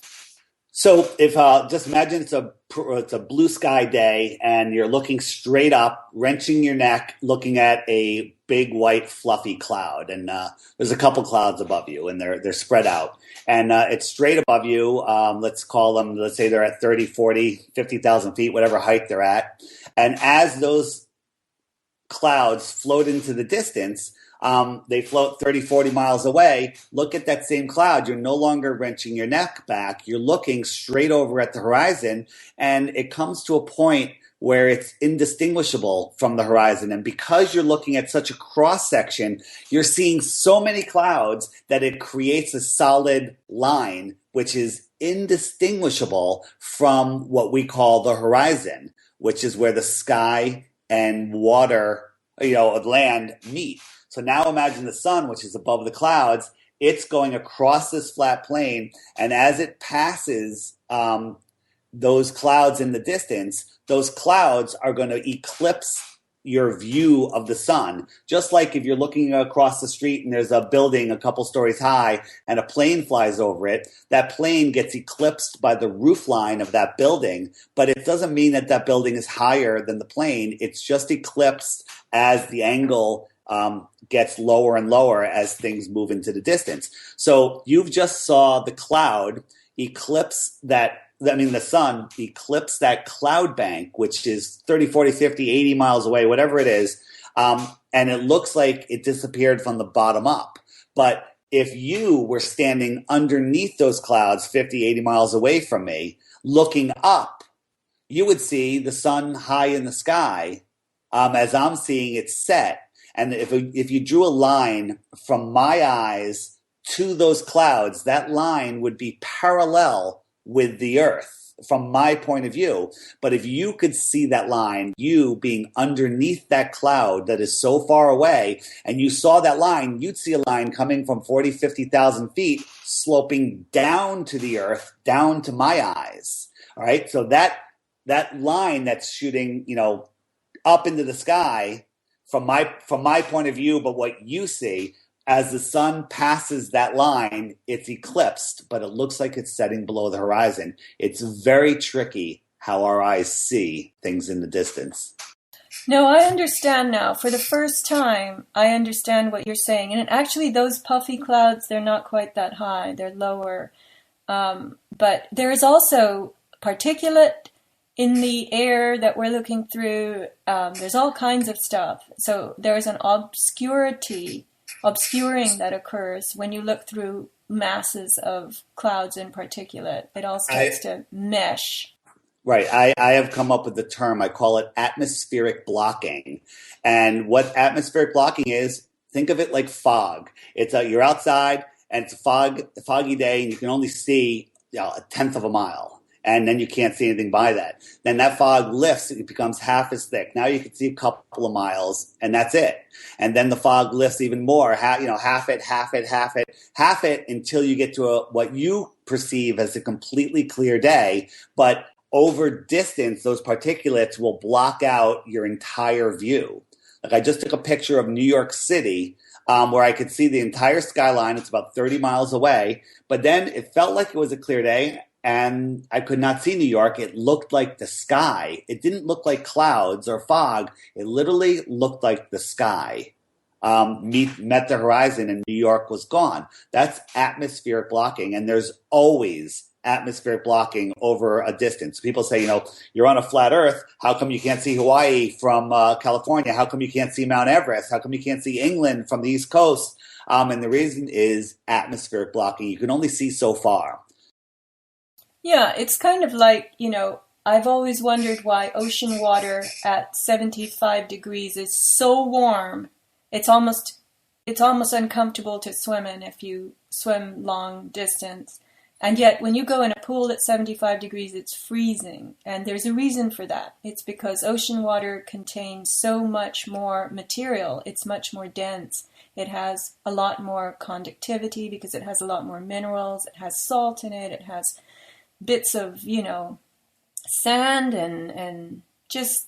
So if just imagine it's a blue sky day and you're looking straight up, wrenching your neck, looking at a big white fluffy cloud, and there's a couple clouds above you, and they're spread out, and it's straight above you. Let's say they're at 30, 40, 50,000 feet, whatever height they're at, and as those clouds float into the distance, they float 30, 40 miles away. Look at that same cloud. You're no longer wrenching your neck back. You're looking straight over at the horizon, and it comes to a point where it's indistinguishable from the horizon. And because you're looking at such a cross section, you're seeing so many clouds that it creates a solid line, which is indistinguishable from what we call the horizon, which is where the sky and water, land meet. So now imagine the sun, which is above the clouds. It's going across this flat plane, and as it passes those clouds in the distance, those clouds are going to eclipse your view of the sun. Just like if you're looking across the street and there's a building a couple stories high and a plane flies over it, that plane gets eclipsed by the roof line of that building, but it doesn't mean that that building is higher than the plane. It's just eclipsed as the angle gets lower and lower as things move into the distance. So you've just saw the cloud eclipse the sun eclipse that cloud bank, which is 30, 40, 50, 80 miles away, whatever it is. And it looks like it disappeared from the bottom up. But if you were standing underneath those clouds 50, 80 miles away from me, looking up, you would see the sun high in the sky as I'm seeing it set. And if you drew a line from my eyes to those clouds, that line would be parallel with the earth from my point of view. But if you could see that line, you being underneath that cloud that is so far away, and you saw that line, you'd see a line coming from 40, 50,000 feet sloping down to the earth, down to my eyes. All right. So that line that's shooting, up into the sky from my point of view, but what you see, as the sun passes that line, it's eclipsed, but it looks like it's setting below the horizon. It's very tricky how our eyes see things in the distance. No, I understand now. For the first time, I understand what you're saying. And actually, those puffy clouds, they're not quite that high. They're lower. But there is also particulate in the air that we're looking through. There's all kinds of stuff. So there's an obscuring that occurs when you look through masses of clouds in particulate. It all starts to mesh. Right. I have come up with the term. I call it atmospheric blocking. And what atmospheric blocking is, think of it like fog. It's you're outside and it's a foggy day and you can only see a tenth of a mile. and then you can't see anything by that. Then that fog lifts, it becomes half as thick. Now you can see a couple of miles, and that's it. And then the fog lifts even more, half it until you get to what you perceive as a completely clear day. But over distance, those particulates will block out your entire view. Like I just took a picture of New York City where I could see the entire skyline. It's about 30 miles away. But then it felt like it was a clear day, and I could not see New York. It looked like the sky. It didn't look like clouds or fog. It literally looked like the sky met the horizon, and New York was gone. That's atmospheric blocking, and there's always atmospheric blocking over a distance. People say, you're on a flat earth. How come you can't see Hawaii from California? How come you can't see Mount Everest? How come you can't see England from the East Coast? And the reason is atmospheric blocking. You can only see so far. Yeah, it's kind of like, I've always wondered why ocean water at 75 degrees is so warm. It's almost uncomfortable to swim in if you swim long distance. And yet, when you go in a pool at 75 degrees, it's freezing. And there's a reason for that. It's because ocean water contains so much more material. It's much more dense. It has a lot more conductivity because it has a lot more minerals. It has salt in it. It has bits of, sand and just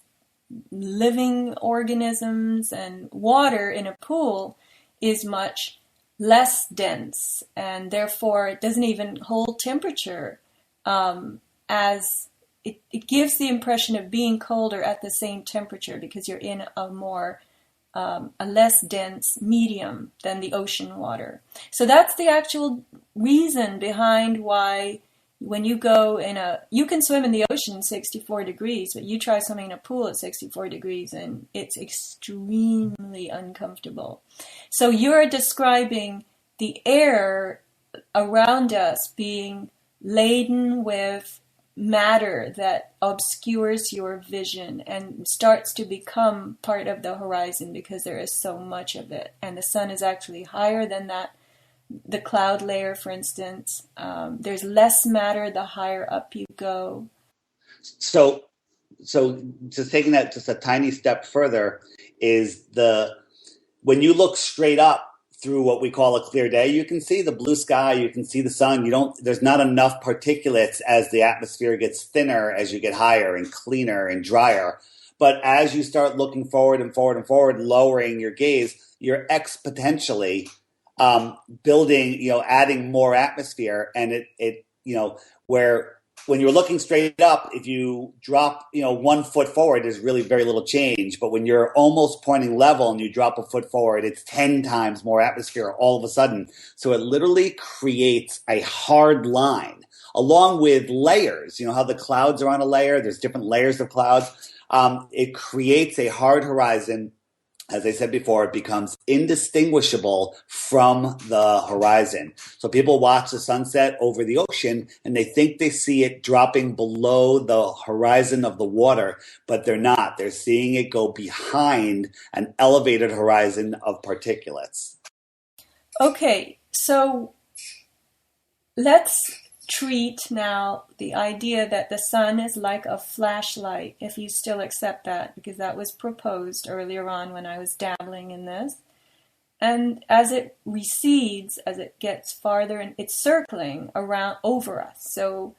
living organisms. And water in a pool is much less dense, and therefore it doesn't even hold temperature, as it gives the impression of being colder at the same temperature because you're in a less dense medium than the ocean water. So that's the actual reason behind why when you go you can swim in the ocean 64 degrees, but you try swimming in a pool at 64 degrees and it's extremely uncomfortable. So you're describing the air around us being laden with matter that obscures your vision and starts to become part of the horizon because there is so much of it. And the sun is actually higher than that. The cloud layer, for instance, there's less matter the higher up you go. So just taking that just a tiny step further is when you look straight up through what we call a clear day, you can see the blue sky, you can see the sun. There's not enough particulates as the atmosphere gets thinner, as you get higher and cleaner and drier. But as you start looking forward and forward and forward, lowering your gaze, you're exponentially building, adding more atmosphere, and where when you're looking straight up, if you drop, 1 foot forward, there's really very little change. But when you're almost pointing level and you drop a foot forward, it's 10 times more atmosphere all of a sudden. So it literally creates a hard line along with layers. You know how the clouds are on a layer? There's different layers of clouds. It creates a hard horizon. As I said before, it becomes indistinguishable from the horizon. So people watch the sunset over the ocean and they think they see it dropping below the horizon of the water, but they're not. They're seeing it go behind an elevated horizon of particulates. Okay, so let's treat now the idea that the sun is like a flashlight, if you still accept that, because that was proposed earlier on when I was dabbling in this. And as it recedes, as it gets farther, and it's circling around over us, so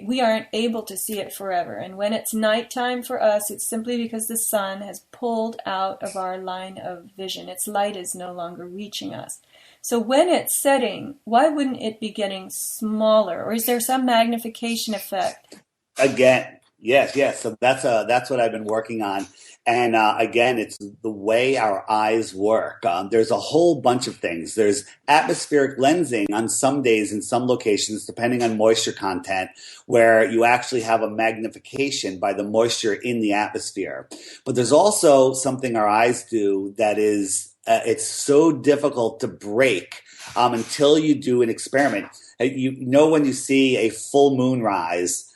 we aren't able to see it forever. And when it's nighttime for us, it's simply because the sun has pulled out of our line of vision. Its light is no longer reaching us. So when it's setting, why wouldn't it be getting smaller? Or is there some magnification effect? Again, yes. So that's what I've been working on. And again, it's the way our eyes work. There's a whole bunch of things. There's atmospheric lensing on some days in some locations, depending on moisture content, where you actually have a magnification by the moisture in the atmosphere. But there's also something our eyes do that is it's so difficult to break until you do an experiment. When you see a full moon rise,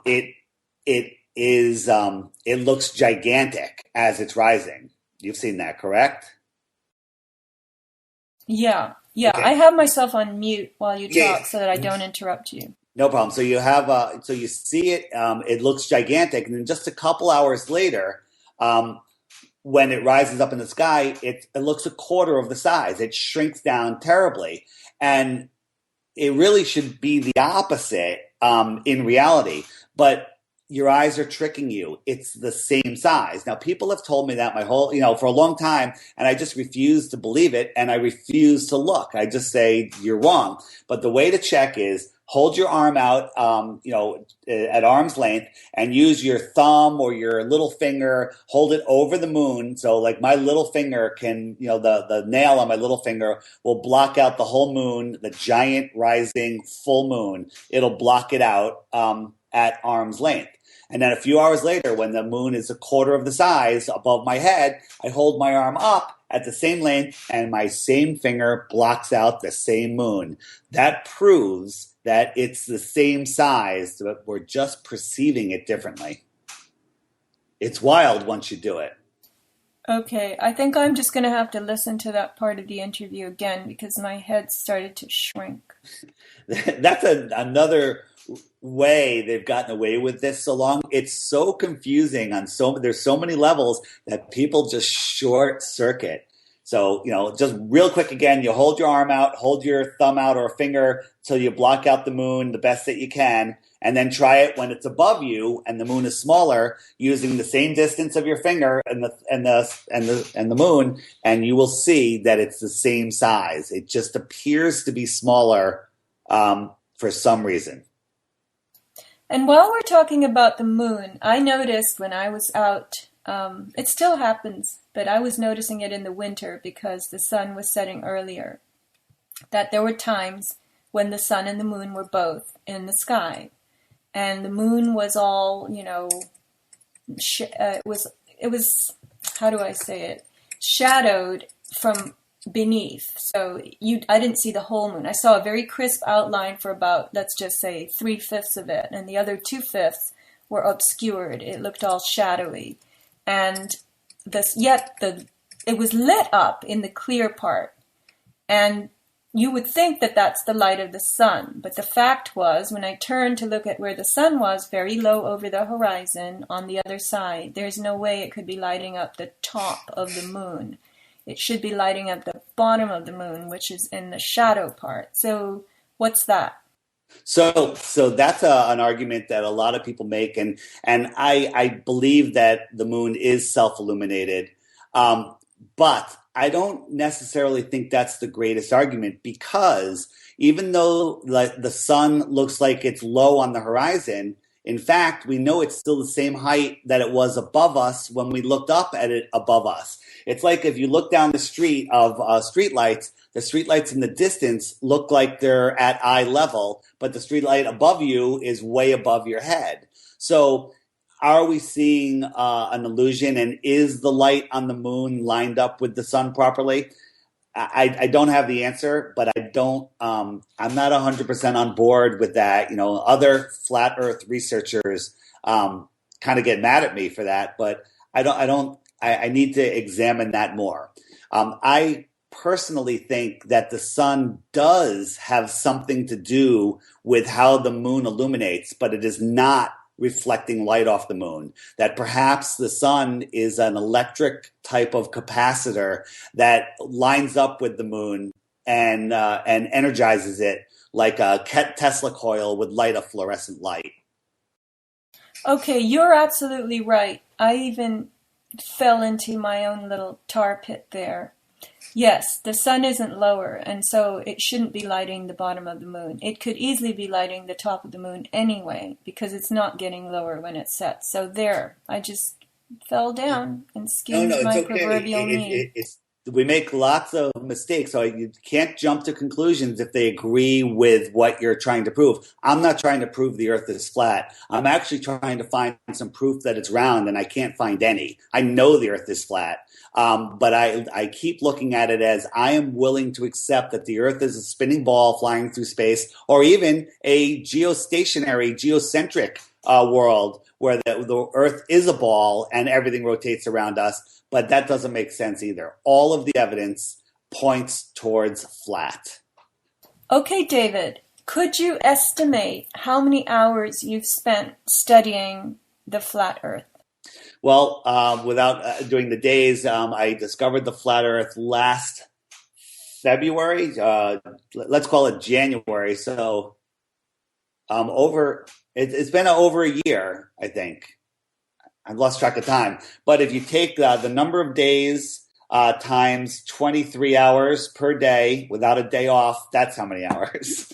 it looks gigantic as it's rising. You've seen that, correct? Yeah. Okay. I have myself on mute while you talk so that I don't interrupt you. No problem. So you have, so you see it. It looks gigantic, and then just a couple hours later, um, when it rises up in the sky, it looks a quarter of the size. It shrinks down terribly, and it really should be the opposite in reality. But your eyes are tricking you. It's the same size. Now, people have told me that my whole, for a long time, and I just refuse to believe it, and I refuse to look. I just say, you're wrong. But the way to check is hold your arm out, at arm's length, and use your thumb or your little finger, hold it over the moon. So like my little finger can, the nail on my little finger will block out the whole moon, the giant rising full moon. It'll block it out at arm's length. And then a few hours later, when the moon is a quarter of the size above my head, I hold my arm up at the same length and my same finger blocks out the same moon. That proves that it's the same size, but we're just perceiving it differently. It's wild once you do it. Okay, I think I'm just going to have to listen to that part of the interview again because my head started to shrink. That's another way they've gotten away with this so long. It's so confusing there's so many levels that people just short circuit. So, just real quick again, you hold your arm out, hold your thumb out or finger till you block out the moon the best that you can, and then try it when it's above you and the moon is smaller, using the same distance of your finger and the moon, and you will see that it's the same size. It just appears to be smaller for some reason. And while we're talking about the moon, I noticed when I was out, it still happens, but I was noticing it in the winter because the sun was setting earlier, that there were times when the sun and the moon were both in the sky. And the moon was all, it was, how do I say it, shadowed from beneath. So I didn't see the whole moon. I saw a very crisp outline for about, let's just say, 3/5 of it, and the other 2/5 were obscured. It looked all shadowy, and it was lit up in the clear part, and you would think that that's the light of the sun. But the fact was, when I turned to look at where the sun was, very low over the horizon on the other side, there's no way it could be lighting up the top of the moon. It should be lighting up the bottom of the moon, which is in the shadow part. So what's that? So that's an argument that a lot of people make, and I believe that the moon is self-illuminated, but I don't necessarily think that's the greatest argument, because even though the sun looks like it's low on the horizon, in fact, we know it's still the same height that it was above us when we looked up at it above us. It's like if you look down the street of streetlights, the streetlights in the distance look like they're at eye level, but the streetlight above you is way above your head. So are we seeing an illusion, and is the light on the moon lined up with the sun properly? I don't have the answer, but I'm not 100% on board with that. Other flat Earth researchers kind of get mad at me for that, but I need to examine that more. I personally think that the sun does have something to do with how the moon illuminates, but it is not reflecting light off the moon. That perhaps the sun is an electric type of capacitor that lines up with the moon and energizes it like a Tesla coil would light a fluorescent light. Okay, you're absolutely right. I even fell into my own little tar pit there. Yes, the sun isn't lower, and so it shouldn't be lighting the bottom of the moon. It could easily be lighting the top of the moon anyway, because it's not getting lower when it sets. So there, I just fell down and skinned my proverbial knee. We make lots of mistakes, so you can't jump to conclusions if they agree with what you're trying to prove. I'm not trying to prove the Earth is flat. I'm actually trying to find some proof that it's round, and I can't find any. I know the Earth is flat, but I keep looking at it as I am willing to accept that the Earth is a spinning ball flying through space, or even a geostationary, geocentric world where the Earth is a ball and everything rotates around us. But that doesn't make sense either. All of the evidence points towards flat. Okay, David, Could you estimate how many hours you've spent studying the flat Earth? Well, without doing the days, I discovered the flat Earth last February. Let's call it January. So it's been over a year, I think. I've lost track of time. But if you take the number of days times 23 hours per day without a day off, that's how many hours.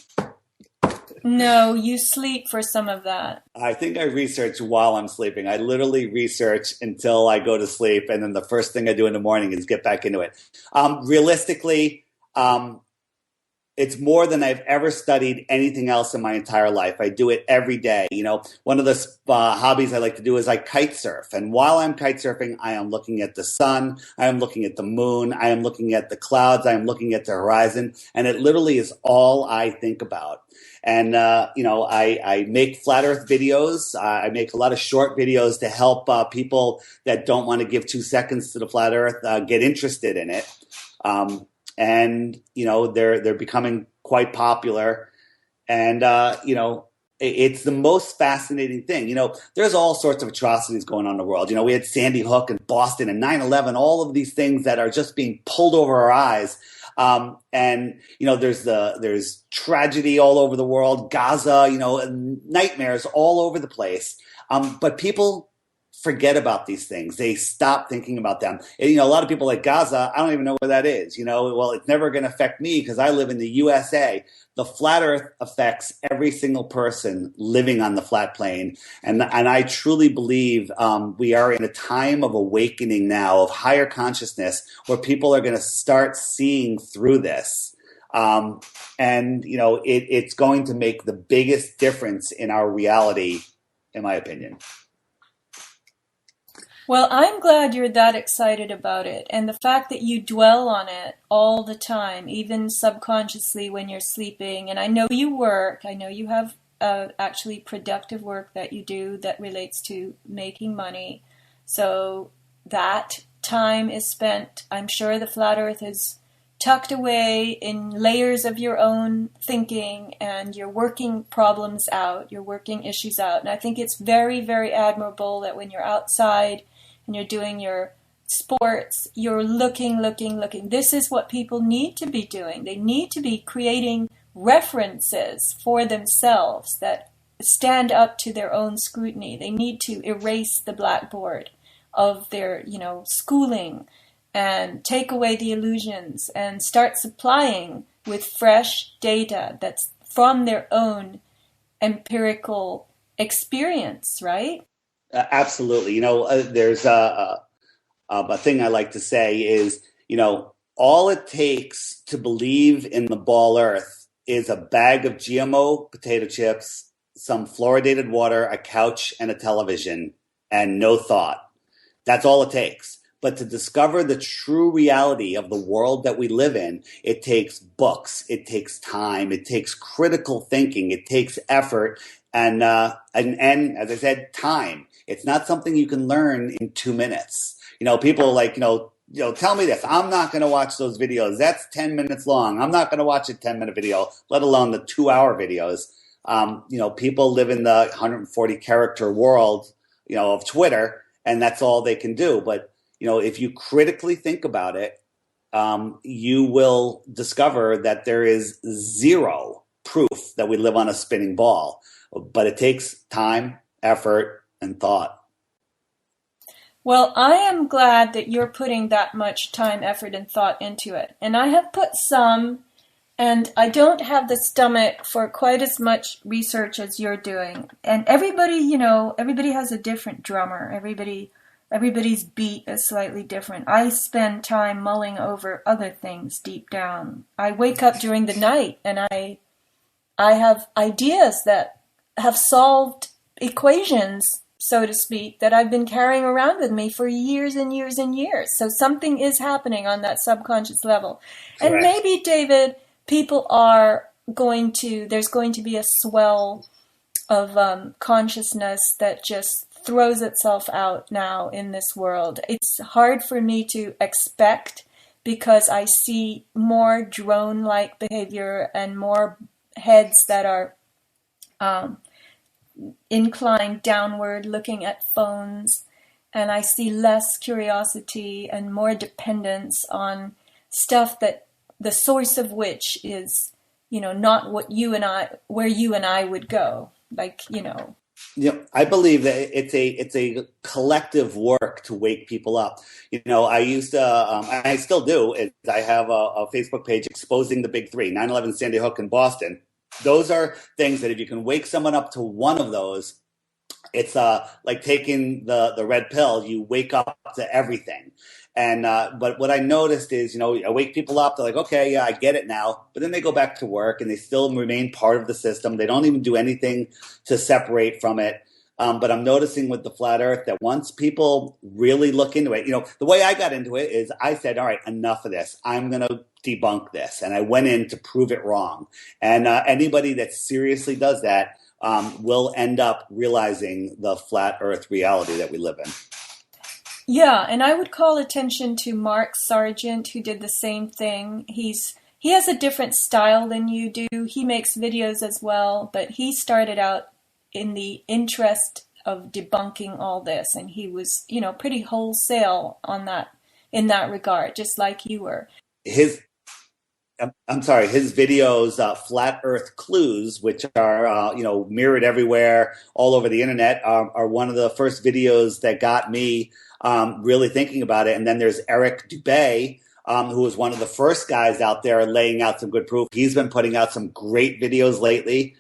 No, you sleep for some of that. I think I research while I'm sleeping. I literally research until I go to sleep, and then the first thing I do in the morning is get back into it. Realistically, it's more than I've ever studied anything else in my entire life. I do it every day. You know, one of the hobbies I like to do is I kite surf. And while I'm kite surfing, I am looking at the sun. I am looking at the moon. I am looking at the clouds. I am looking at the horizon. And it literally is all I think about. And, I make flat earth videos. I make a lot of short videos to help people that don't want to give 2 seconds to the flat earth get interested in it. And they're becoming quite popular, and it's the most fascinating thing. There's all sorts of atrocities going on in the world. We had Sandy Hook and Boston and 9/11, all of these things that are just being pulled over our eyes. There's tragedy all over the world, Gaza, nightmares all over the place. But people forget about these things. They stop thinking about them. And, a lot of people like Gaza, I don't even know where that is. Well, it's never going to affect me because I live in the USA. The flat earth affects every single person living on the flat plane. And I truly believe we are in a time of awakening now, of higher consciousness, where people are going to start seeing through this. It's going to make the biggest difference in our reality, in my opinion. Well, I'm glad you're that excited about it. And the fact that you dwell on it all the time, even subconsciously when you're sleeping. And I know you work. I know you have actually productive work that you do that relates to making money. So that time is spent, I'm sure the flat earth is tucked away in layers of your own thinking, and you're working problems out, you're working issues out. And I think it's very, very admirable that when you're outside and you're doing your sports, you're looking. This is what people need to be doing. They need to be creating references for themselves that stand up to their own scrutiny. They need to erase the blackboard of their, schooling and take away the illusions and start supplying with fresh data that's from their own empirical experience, right? Absolutely. There's a thing I like to say is, all it takes to believe in the ball earth is a bag of GMO potato chips, some fluoridated water, a couch, and a television, and no thought. That's all it takes. But to discover the true reality of the world that we live in, it takes books, it takes time, it takes critical thinking, it takes effort, and as I said, time. It's not something you can learn in 2 minutes. People tell me this. I'm not going to watch those videos. That's 10 minutes long. I'm not going to watch a 10-minute video, let alone the 2-hour videos. People live in the 140 character world, of Twitter, and that's all they can do. But if you critically think about it, you will discover that there is zero proof that we live on a spinning ball. But it takes time, effort, and thought. Well, I am glad that you're putting that much time, effort, and thought into it. And I have put some, and I don't have the stomach for quite as much research as you're doing. And everybody, everybody has a different drummer. Everybody's beat is slightly different. I spend time mulling over other things deep down. I wake up during the night and I have ideas that have solved equations, so to speak, that I've been carrying around with me for years and years and years. So something is happening on that subconscious level. Correct. And maybe, David, there's going to be a swell of consciousness that just throws itself out now in this world. It's hard for me to expect because I see more drone-like behavior and more heads that are inclined downward, looking at phones, and I see less curiosity and more dependence on stuff that the source of which is, not where you and I would go. I believe that it's a collective work to wake people up. I used to, I still do. I have a Facebook page exposing the big three: 9/11, Sandy Hook, and Boston. Those are things that if you can wake someone up to one of those, it's like taking the red pill. You wake up to everything. And but what I noticed is, I wake people up. They're like, okay, yeah, I get it now. But then they go back to work and they still remain part of the system. They don't even do anything to separate from it. But I'm noticing with the flat Earth that once people really look into it, the way I got into it is I said, all right, enough of this. I'm going to debunk this. And I went in to prove it wrong. And anybody that seriously does that will end up realizing the flat Earth reality that we live in. Yeah, and I would call attention to Mark Sargent, who did the same thing. He has a different style than you do. He makes videos as well, but he started out in the interest of debunking all this, and he was, pretty wholesale on that, in that regard, just like you were. His videos, Flat Earth Clues, which are, mirrored everywhere, all over the internet, are one of the first videos that got me really thinking about it. And then there's Eric Dubay, who was one of the first guys out there laying out some good proof. He's been putting out some great videos lately.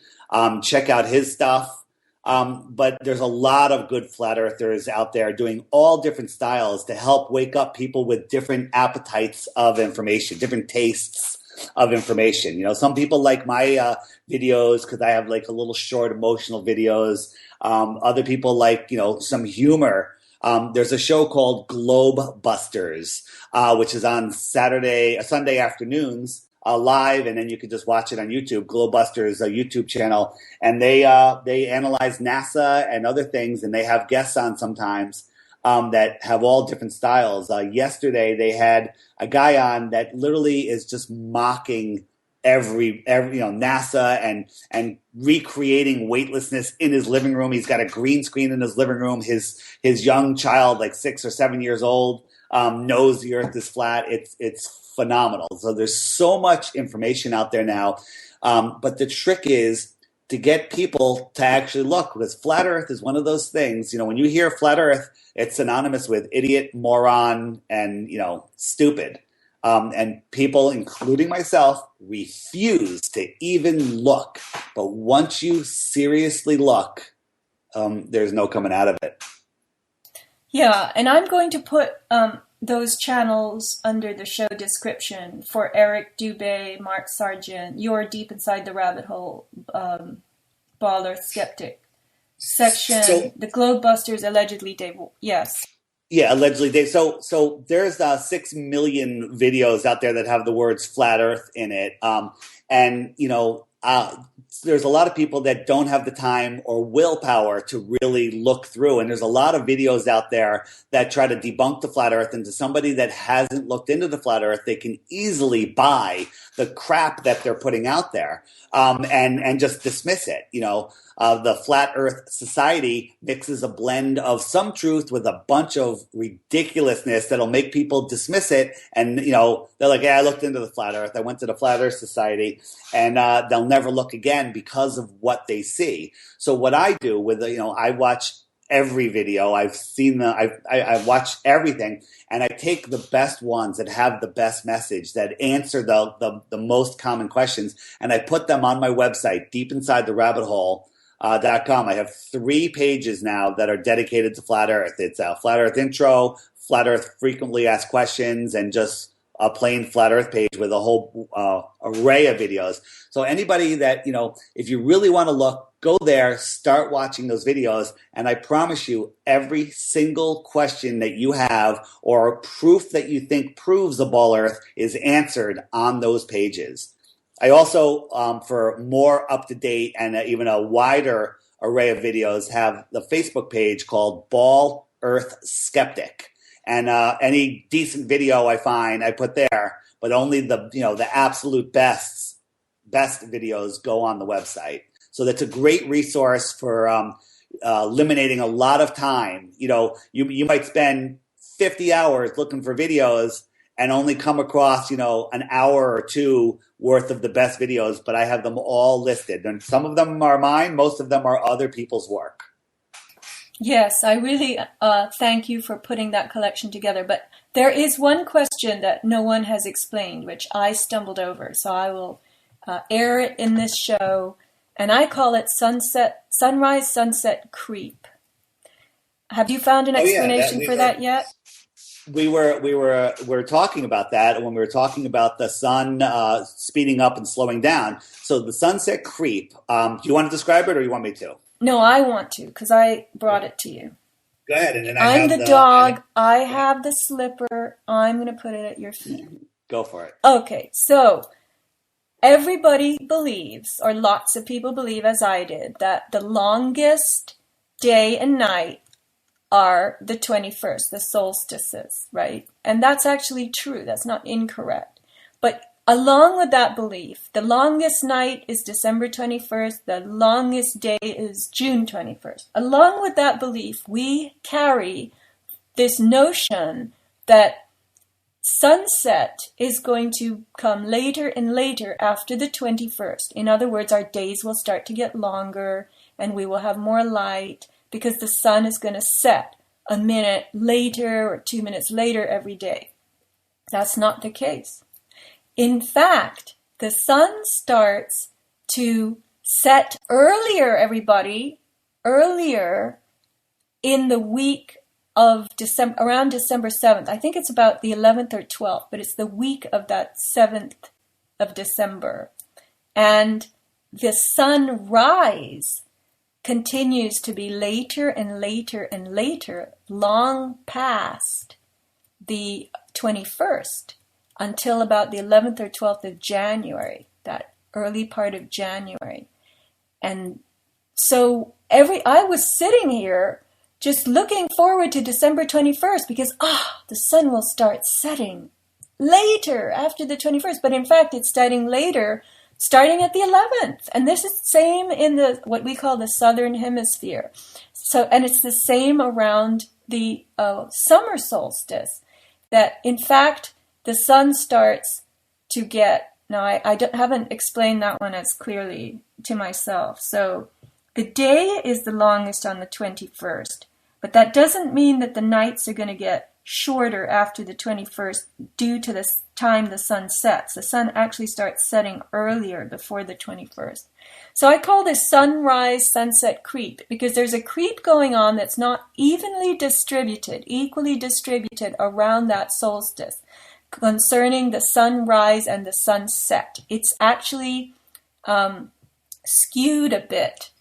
Check out his stuff. But there's a lot of good flat earthers out there doing all different styles to help wake up people with different appetites of information, different tastes of information. Some people like my videos because I have like a little short emotional videos. Other people like, some humor. There's a show called Globe Busters, which is on Sunday afternoons. Live, and then you can just watch it on YouTube. Globebusters, a YouTube channel, and they analyze NASA and other things, and they have guests on sometimes that have all different styles. Yesterday, they had a guy on that literally is just mocking every NASA and recreating weightlessness in his living room. He's got a green screen in his living room. His young child, like 6 or 7 years old, knows the Earth is flat. It's phenomenal. So there's so much information out there now. But the trick is to get people to actually look, because flat Earth is one of those things, when you hear flat Earth, it's synonymous with idiot, moron, and, stupid. And people, including myself, refuse to even look. But once you seriously look, there's no coming out of it. Yeah, and I'm going to put those channels under the show description for Eric Dubay, Mark Sargent, You're Deep Inside the Rabbit Hole, Ball Earth Skeptic section, so, the Globebusters, allegedly Dave. Yes. Yeah, allegedly Dave. So there's 6 million videos out there that have the words flat Earth in it. And, there's a lot of people that don't have the time or willpower to really look through. And there's a lot of videos out there that try to debunk the flat Earth. And to somebody that hasn't looked into the flat Earth, they can easily buy the crap that they're putting out there and just dismiss it. The Flat Earth Society mixes a blend of some truth with a bunch of ridiculousness that'll make people dismiss it. And, they're like, yeah, I looked into the Flat Earth. I went to the Flat Earth Society, and they'll never look again because of what they see. So what I do with, I watch every video. I've watched everything, and I take the best ones that have the best message, that answer the most common questions, and I put them on my website, deepinsidetherabbithole.com. I have 3 pages now that are dedicated to Flat Earth. It's a Flat Earth intro, Flat Earth frequently asked questions, and just a plain Flat Earth page with a whole array of videos. So anybody that, if you really want to look, go there, start watching those videos, and I promise you every single question that you have or proof that you think proves a ball Earth is answered on those pages. I also, for more up-to-date and even a wider array of videos, have the Facebook page called Ball Earth Skeptic. And any decent video I find, I put there, but only the absolute bests best videos go on the website. So that's a great resource for eliminating a lot of time. You might spend 50 hours looking for videos and only come across, an hour or two worth of the best videos, but I have them all listed. And some of them are mine, most of them are other people's work. Yes, I really thank you for putting that collection together. But there is one question that no one has explained, which I stumbled over. So I will air it in this show. And I call it sunrise, sunset creep. Have you found an explanation for that yet? We were talking about that when we were talking about the sun speeding up and slowing down. So the sunset creep. Do you want to describe it, or you want me to? No, I want to, because I brought it to you. Go ahead. And then I'm the dog. I have the slipper. I'm going to put it at your feet. Go for it. Okay, so everybody believes, or lots of people believe, as I did, that the longest day and night are the 21st, the solstices, right? And that's actually true. That's not incorrect. But along with that belief, the longest night is December 21st, the longest day is June 21st. Along with that belief, we carry this notion that sunset is going to come later and later after the 21st. In other words, our days will start to get longer and we will have more light because the sun is going to set a minute later or 2 minutes later every day. That's not the case. In fact, the sun starts to set earlier, everybody, earlier in the week of December, around December 7th. I think it's about the 11th or 12th, but it's the week of that 7th of December. And the sunrise continues to be later and later and later, long past the 21st, until about the 11th or 12th of January, that early part of January. And so I was sitting here just looking forward to December 21st because, the sun will start setting later after the 21st. But in fact, it's starting later, starting at the 11th. And this is the same in what we call the southern hemisphere. And it's the same around the summer solstice, that in fact, the sun starts to get, now I haven't explained that one as clearly to myself. So the day is the longest on the 21st, but that doesn't mean that the nights are going to get shorter after the 21st due to the time the sun sets. The sun actually starts setting earlier before the 21st. So I call this sunrise sunset creep because there's a creep going on that's not equally distributed around that solstice concerning the sunrise and the sunset. It's actually skewed a bit.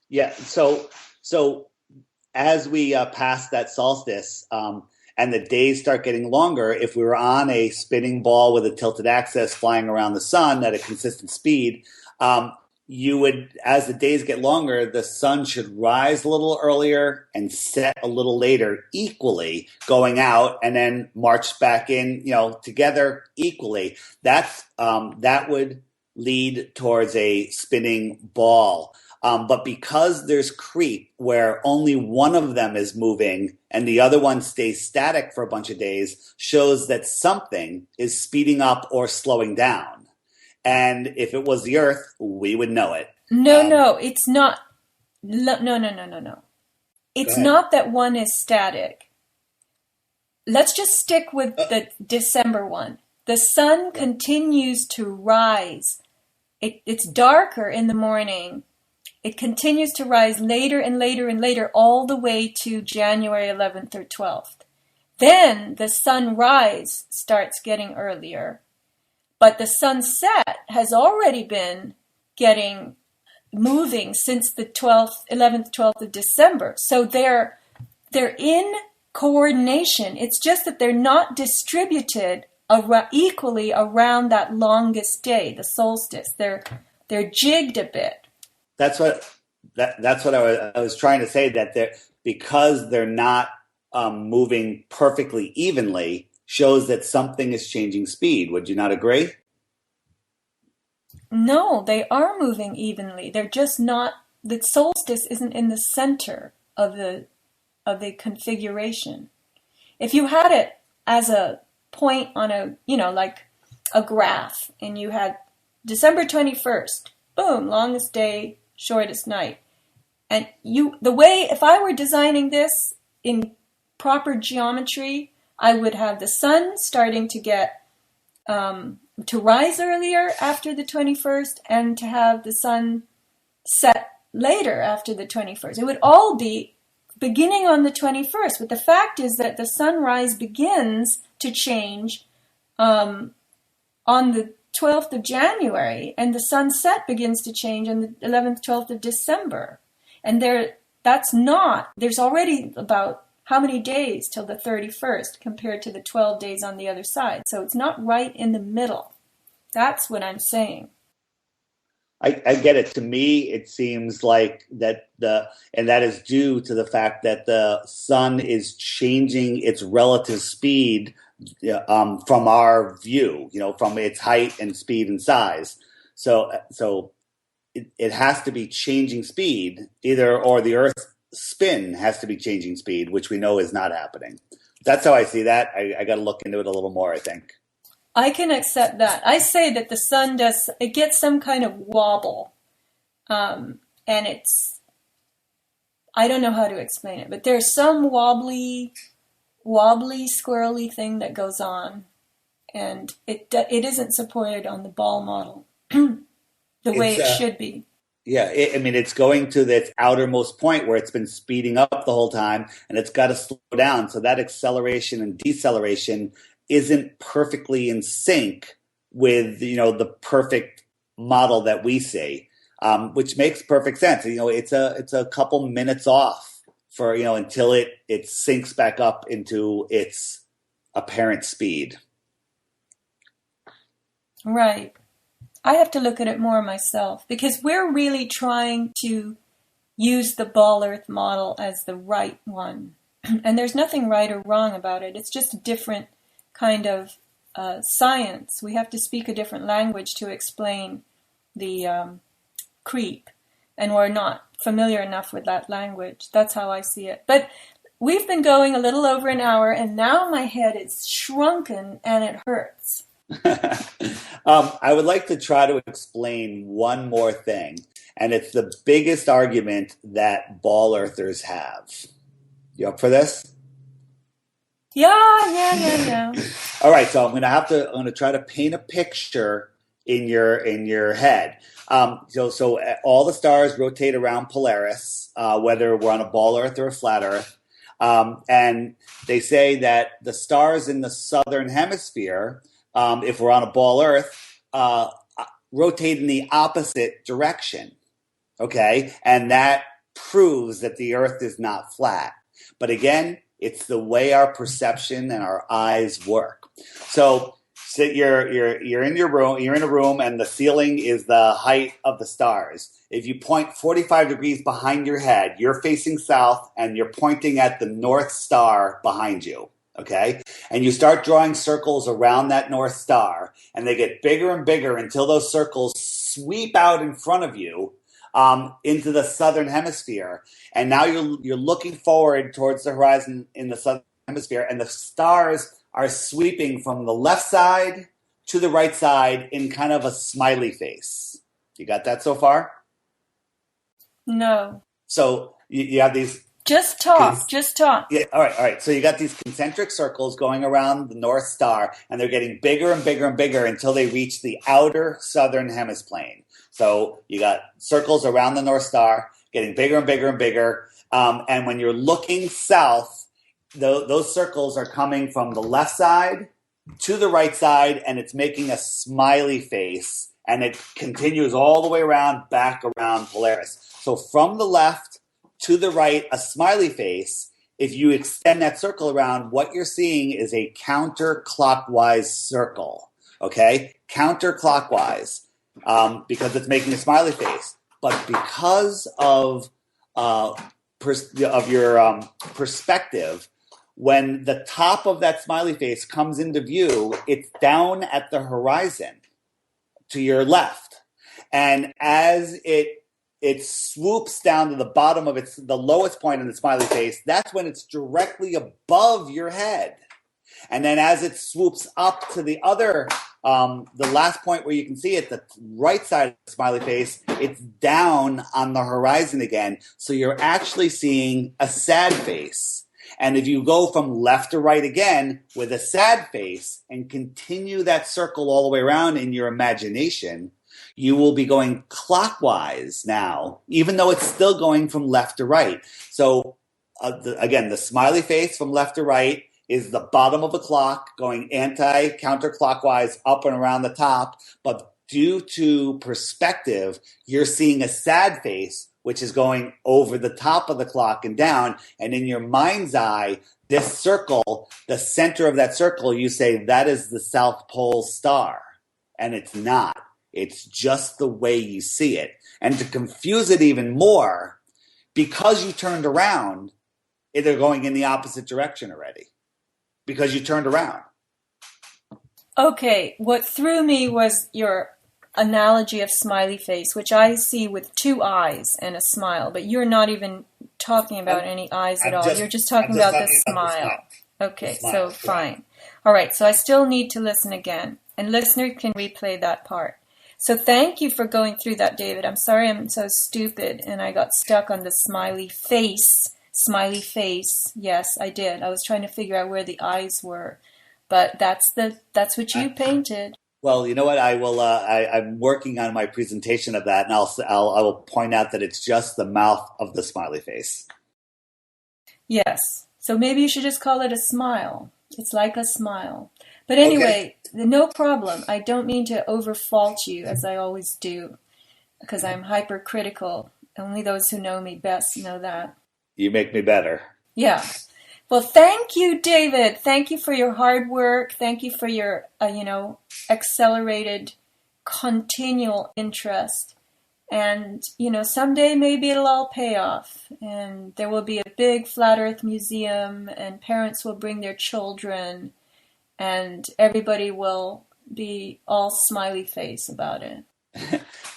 Yeah, so as we pass that solstice and the days start getting longer, if we were on a spinning ball with a tilted axis flying around the sun at a consistent speed, you would, as the days get longer, the sun should rise a little earlier and set a little later equally, going out and then march back in, together equally. That would lead towards a spinning ball. But because there's creep where only one of them is moving and the other one stays static for a bunch of days, shows that something is speeding up or slowing down. And if it was the Earth, we would know it. No, it's not. No. It's not that one is static. Let's just stick with the December one. The sun continues to rise. It's darker in the morning. It continues to rise later and later and later all the way to January 11th or 12th. Then the sunrise starts getting earlier. But the sunset has already been moving since the 11th, 12th of December. So they're in coordination. It's just that they're not distributed equally around that longest day, the solstice. They're jigged a bit. That's what I was trying to say, that because they're not moving perfectly evenly, shows that something is changing speed. Would you not agree? No, they are moving evenly. They're just not, the solstice isn't in the center of the configuration. If you had it as a point on a, like a graph, and you had December 21st, boom, longest day, shortest night. And if I were designing this in proper geometry, I would have the sun starting to get, to rise earlier after the 21st, and to have the sun set later after the 21st. It would all be beginning on the 21st, but the fact is that the sunrise begins to change on the 12th of January, and the sunset begins to change on the 11th, 12th of December. And there's already about how many days till the 31st compared to the 12 days on the other side. So it's not right in the middle. That's what I'm saying. I get it. To me, it seems like that and that is due to the fact that the sun is changing its relative speed from our view, from its height and speed and size. So it has to be changing speed, or the Earth's spin has to be changing speed, which we know is not happening. That's how I see that. I got to look into it a little more, I think. I can accept that. I say that the sun gets some kind of wobble. And I don't know how to explain it, but there's some wobbly, squirrely thing that goes on. And it isn't supported on the ball model the way it should be. Yeah, it's going to its outermost point where it's been speeding up the whole time, and it's got to slow down. So that acceleration and deceleration isn't perfectly in sync with the perfect model that we see, which makes perfect sense. It's a couple minutes off for until it syncs back up into its apparent speed. Right. I have to look at it more myself, because we're really trying to use the ball Earth model as the right one, and there's nothing right or wrong about it. It's just a different kind of science. We have to speak a different language to explain the creep, and we're not familiar enough with that language. That's how I see it. But we've been going a little over an hour, and now my head is shrunken and it hurts. I would like to try to explain one more thing, and it's the biggest argument that ball earthers have. You up for this? Yeah. All right, so I'm going to try to paint a picture in your head. So all the stars rotate around Polaris, whether we're on a ball Earth or a flat Earth, and they say that the stars in the southern hemisphere, if we're on a ball Earth, rotate in the opposite direction. Okay, and that proves that the Earth is not flat. But again, it's the way our perception and our eyes work. So you're in your room. You're in a room, and the ceiling is the height of the stars. If you point 45 degrees behind your head, you're facing south, and you're pointing at the North Star behind you. Okay, and you start drawing circles around that North Star, and they get bigger and bigger until those circles sweep out in front of you into the southern hemisphere. And now you're looking forward towards the horizon in the southern hemisphere, and the stars are sweeping from the left side to the right side in kind of a smiley face. You got that so far? No. So you have these... Just talk. Yeah, all right. So you got these concentric circles going around the North Star, and they're getting bigger and bigger and bigger until they reach the outer southern hemiplane. So you got circles around the North Star, getting bigger and bigger and bigger. And when you're looking south, those circles are coming from the left side to the right side, and it's making a smiley face, and it continues all the way around, back around Polaris. So from the left to the right, a smiley face. If you extend that circle around, what you're seeing is a counterclockwise circle. Okay, counterclockwise, because it's making a smiley face. But because of your perspective, when the top of that smiley face comes into view, it's down at the horizon to your left. And as it swoops down to the bottom of the lowest point in the smiley face, that's when it's directly above your head. And then as it swoops up to the last point where you can see it, the right side of the smiley face, it's down on the horizon again. So you're actually seeing a sad face. And if you go from left to right again with a sad face and continue that circle all the way around in your imagination, you will be going clockwise now, even though it's still going from left to right. So again, the smiley face from left to right is the bottom of the clock going counterclockwise up and around the top. But due to perspective, you're seeing a sad face, which is going over the top of the clock and down. And in your mind's eye, this circle, the center of that circle, you say that is the South Pole star. And it's not. It's just the way you see it. And to confuse it even more, because you turned around, they're going in the opposite direction already. Because you turned around. Okay, what threw me was your analogy of smiley face, which I see with two eyes and a smile, but you're not even talking about any eyes at all. You're just talking about the smile. Okay, so fine. All right, so I still need to listen again, and listener can replay that part. So thank you for going through that, David. I'm sorry I'm so stupid, and I got stuck on the smiley face. Smiley face. Yes, I did. I was trying to figure out where the eyes were, but that's what you painted. Well, you know what? I'm working on my presentation of that, and I will point out that it's just the mouth of the smiley face. Yes. So maybe you should just call it a smile. It's like a smile. But anyway, no problem. I don't mean to overfault you, as I always do, because I'm hypercritical. Only those who know me best know that. You make me better. Yeah. Well, thank you, David. Thank you for your hard work. Thank you for your, accelerated, continual interest. And, someday maybe it'll all pay off. And there will be a big Flat Earth museum, and parents will bring their children, and everybody will be all smiley face about it.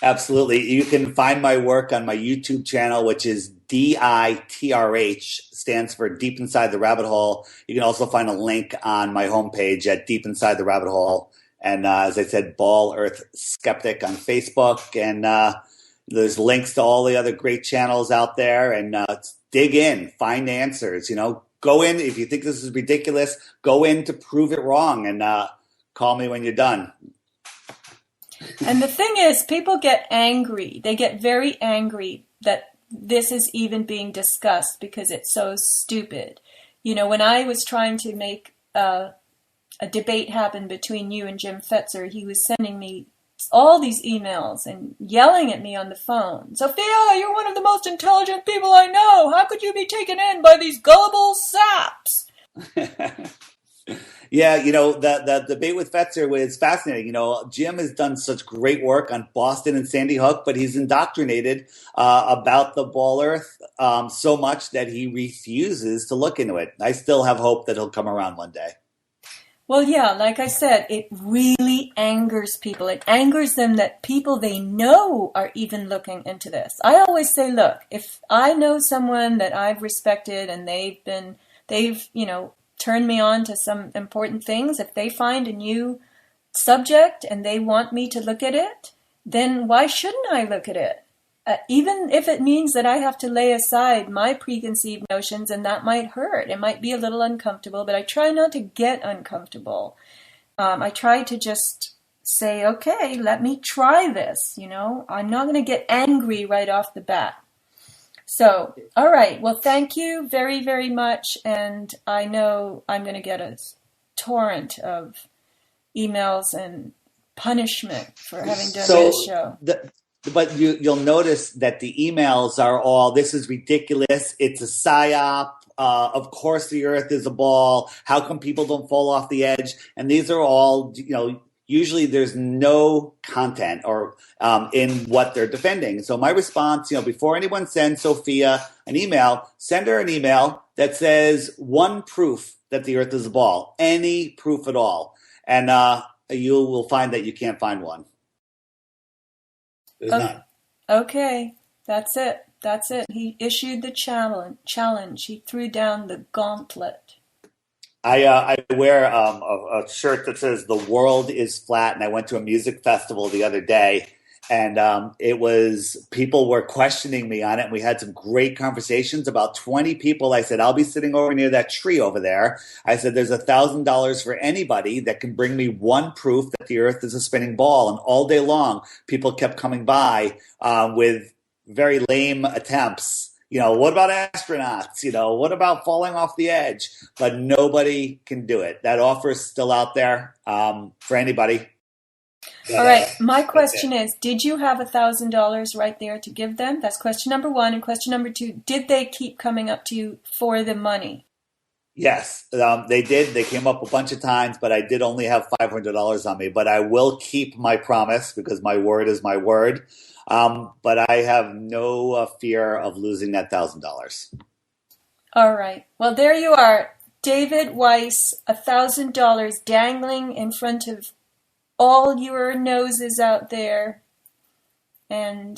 Absolutely. You can find my work on my YouTube channel, which is DITRH, stands for Deep Inside the Rabbit Hole. You can also find a link on my homepage at Deep Inside the Rabbit Hole. And as I said, Ball Earth Skeptic on Facebook. And there's links to all the other great channels out there. And dig in, find answers. Go in. If you think this is ridiculous, go in to prove it wrong, and call me when you're done. And the thing is, people get angry. They get very angry that this is even being discussed because it's so stupid. When I was trying to make a debate happen between you and Jim Fetzer, he was sending me all these emails and yelling at me on the phone. Sophia, you're one of the most intelligent people I know. How could you be taken in by these gullible saps? Yeah, the debate with Fetzer was fascinating. Jim has done such great work on Boston and Sandy Hook, but he's indoctrinated about the Ball Earth so much that he refuses to look into it. I still have hope that he'll come around one day. Well, yeah, like I said, it really angers people. It angers them that people they know are even looking into this. I always say, look, if I know someone that I've respected and they've turned me on to some important things, if they find a new subject and they want me to look at it, then why shouldn't I look at it? Even if it means that I have to lay aside my preconceived notions, and that might hurt. It might be a little uncomfortable, but I try not to get uncomfortable. I try to just say, okay, let me try this, I'm not going to get angry right off the bat. So, all right. Well, thank you very, very much. And I know I'm going to get a torrent of emails and punishment for having done this show. But you'll notice that the emails are all, this is ridiculous. It's a psyop. Of course, the Earth is a ball. How come people don't fall off the edge? And these are all, usually there's no content or in what they're defending. So my response, before anyone sends Sophia an email, send her an email that says one proof that the Earth is a ball, any proof at all. And you will find that you can't find one. There's none. Okay, that's it. That's it. He issued the challenge. He threw down the gauntlet. I wear a shirt that says "The world is flat," and I went to a music festival the other day, and it was people were questioning me on it, and we had some great conversations. About 20 people. I said, "I'll be sitting over near that tree over there." I said, "There's $1,000 for anybody that can bring me one proof that the Earth is a spinning ball." And all day long, people kept coming by with very lame attempts. What about astronauts? What about falling off the edge? But nobody can do it. That offer is still out there for anybody. All right. My question is, did you have $1,000 right there to give them? That's question number one. And question number two, did they keep coming up to you for the money? Yes, they did. They came up a bunch of times, but I did only have $500 on me. But I will keep my promise because my word is my word. But I have no fear of losing that $1,000. All right. Well, there you are. David Weiss, $1,000 dangling in front of all your noses out there. And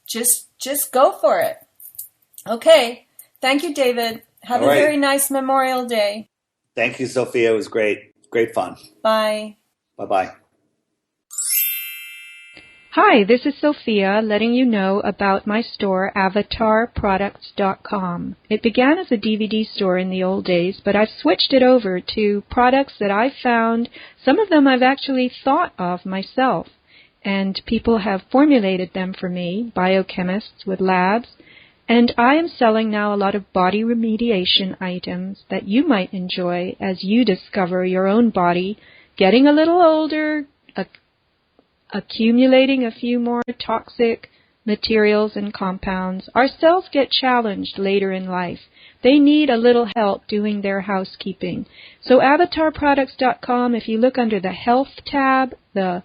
just go for it. Okay. Thank you, David. Have a very nice Memorial Day. Thank you, Sophia. It was great. Great fun. Bye. Bye-bye. Hi, this is Sofia letting you know about my store, avatarproducts.com. It began as a DVD store in the old days, but I've switched it over to products that I've found. Some of them I've actually thought of myself, and people have formulated them for me, biochemists with labs, and I am selling now a lot of body remediation items that you might enjoy as you discover your own body getting a little older, accumulating a few more toxic materials and compounds. Our cells get challenged later in life. They need a little help doing their housekeeping. So avatarproducts.com, if you look under the Health tab, the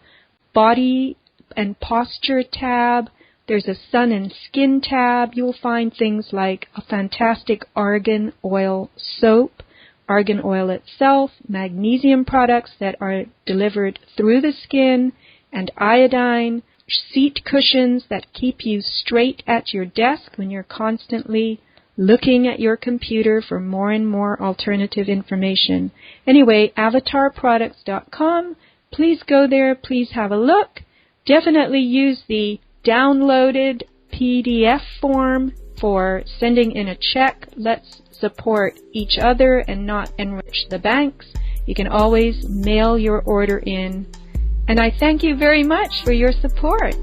Body and Posture tab, there's a Sun and Skin tab, you'll find things like a fantastic argan oil soap, argan oil itself, magnesium products that are delivered through the skin, and iodine, seat cushions that keep you straight at your desk when you're constantly looking at your computer for more and more alternative information. Anyway, avatarproducts.com. Please go there. Please have a look. Definitely use the downloaded PDF form for sending in a check. Let's support each other and not enrich the banks. You can always mail your order in. And I thank you very much for your support.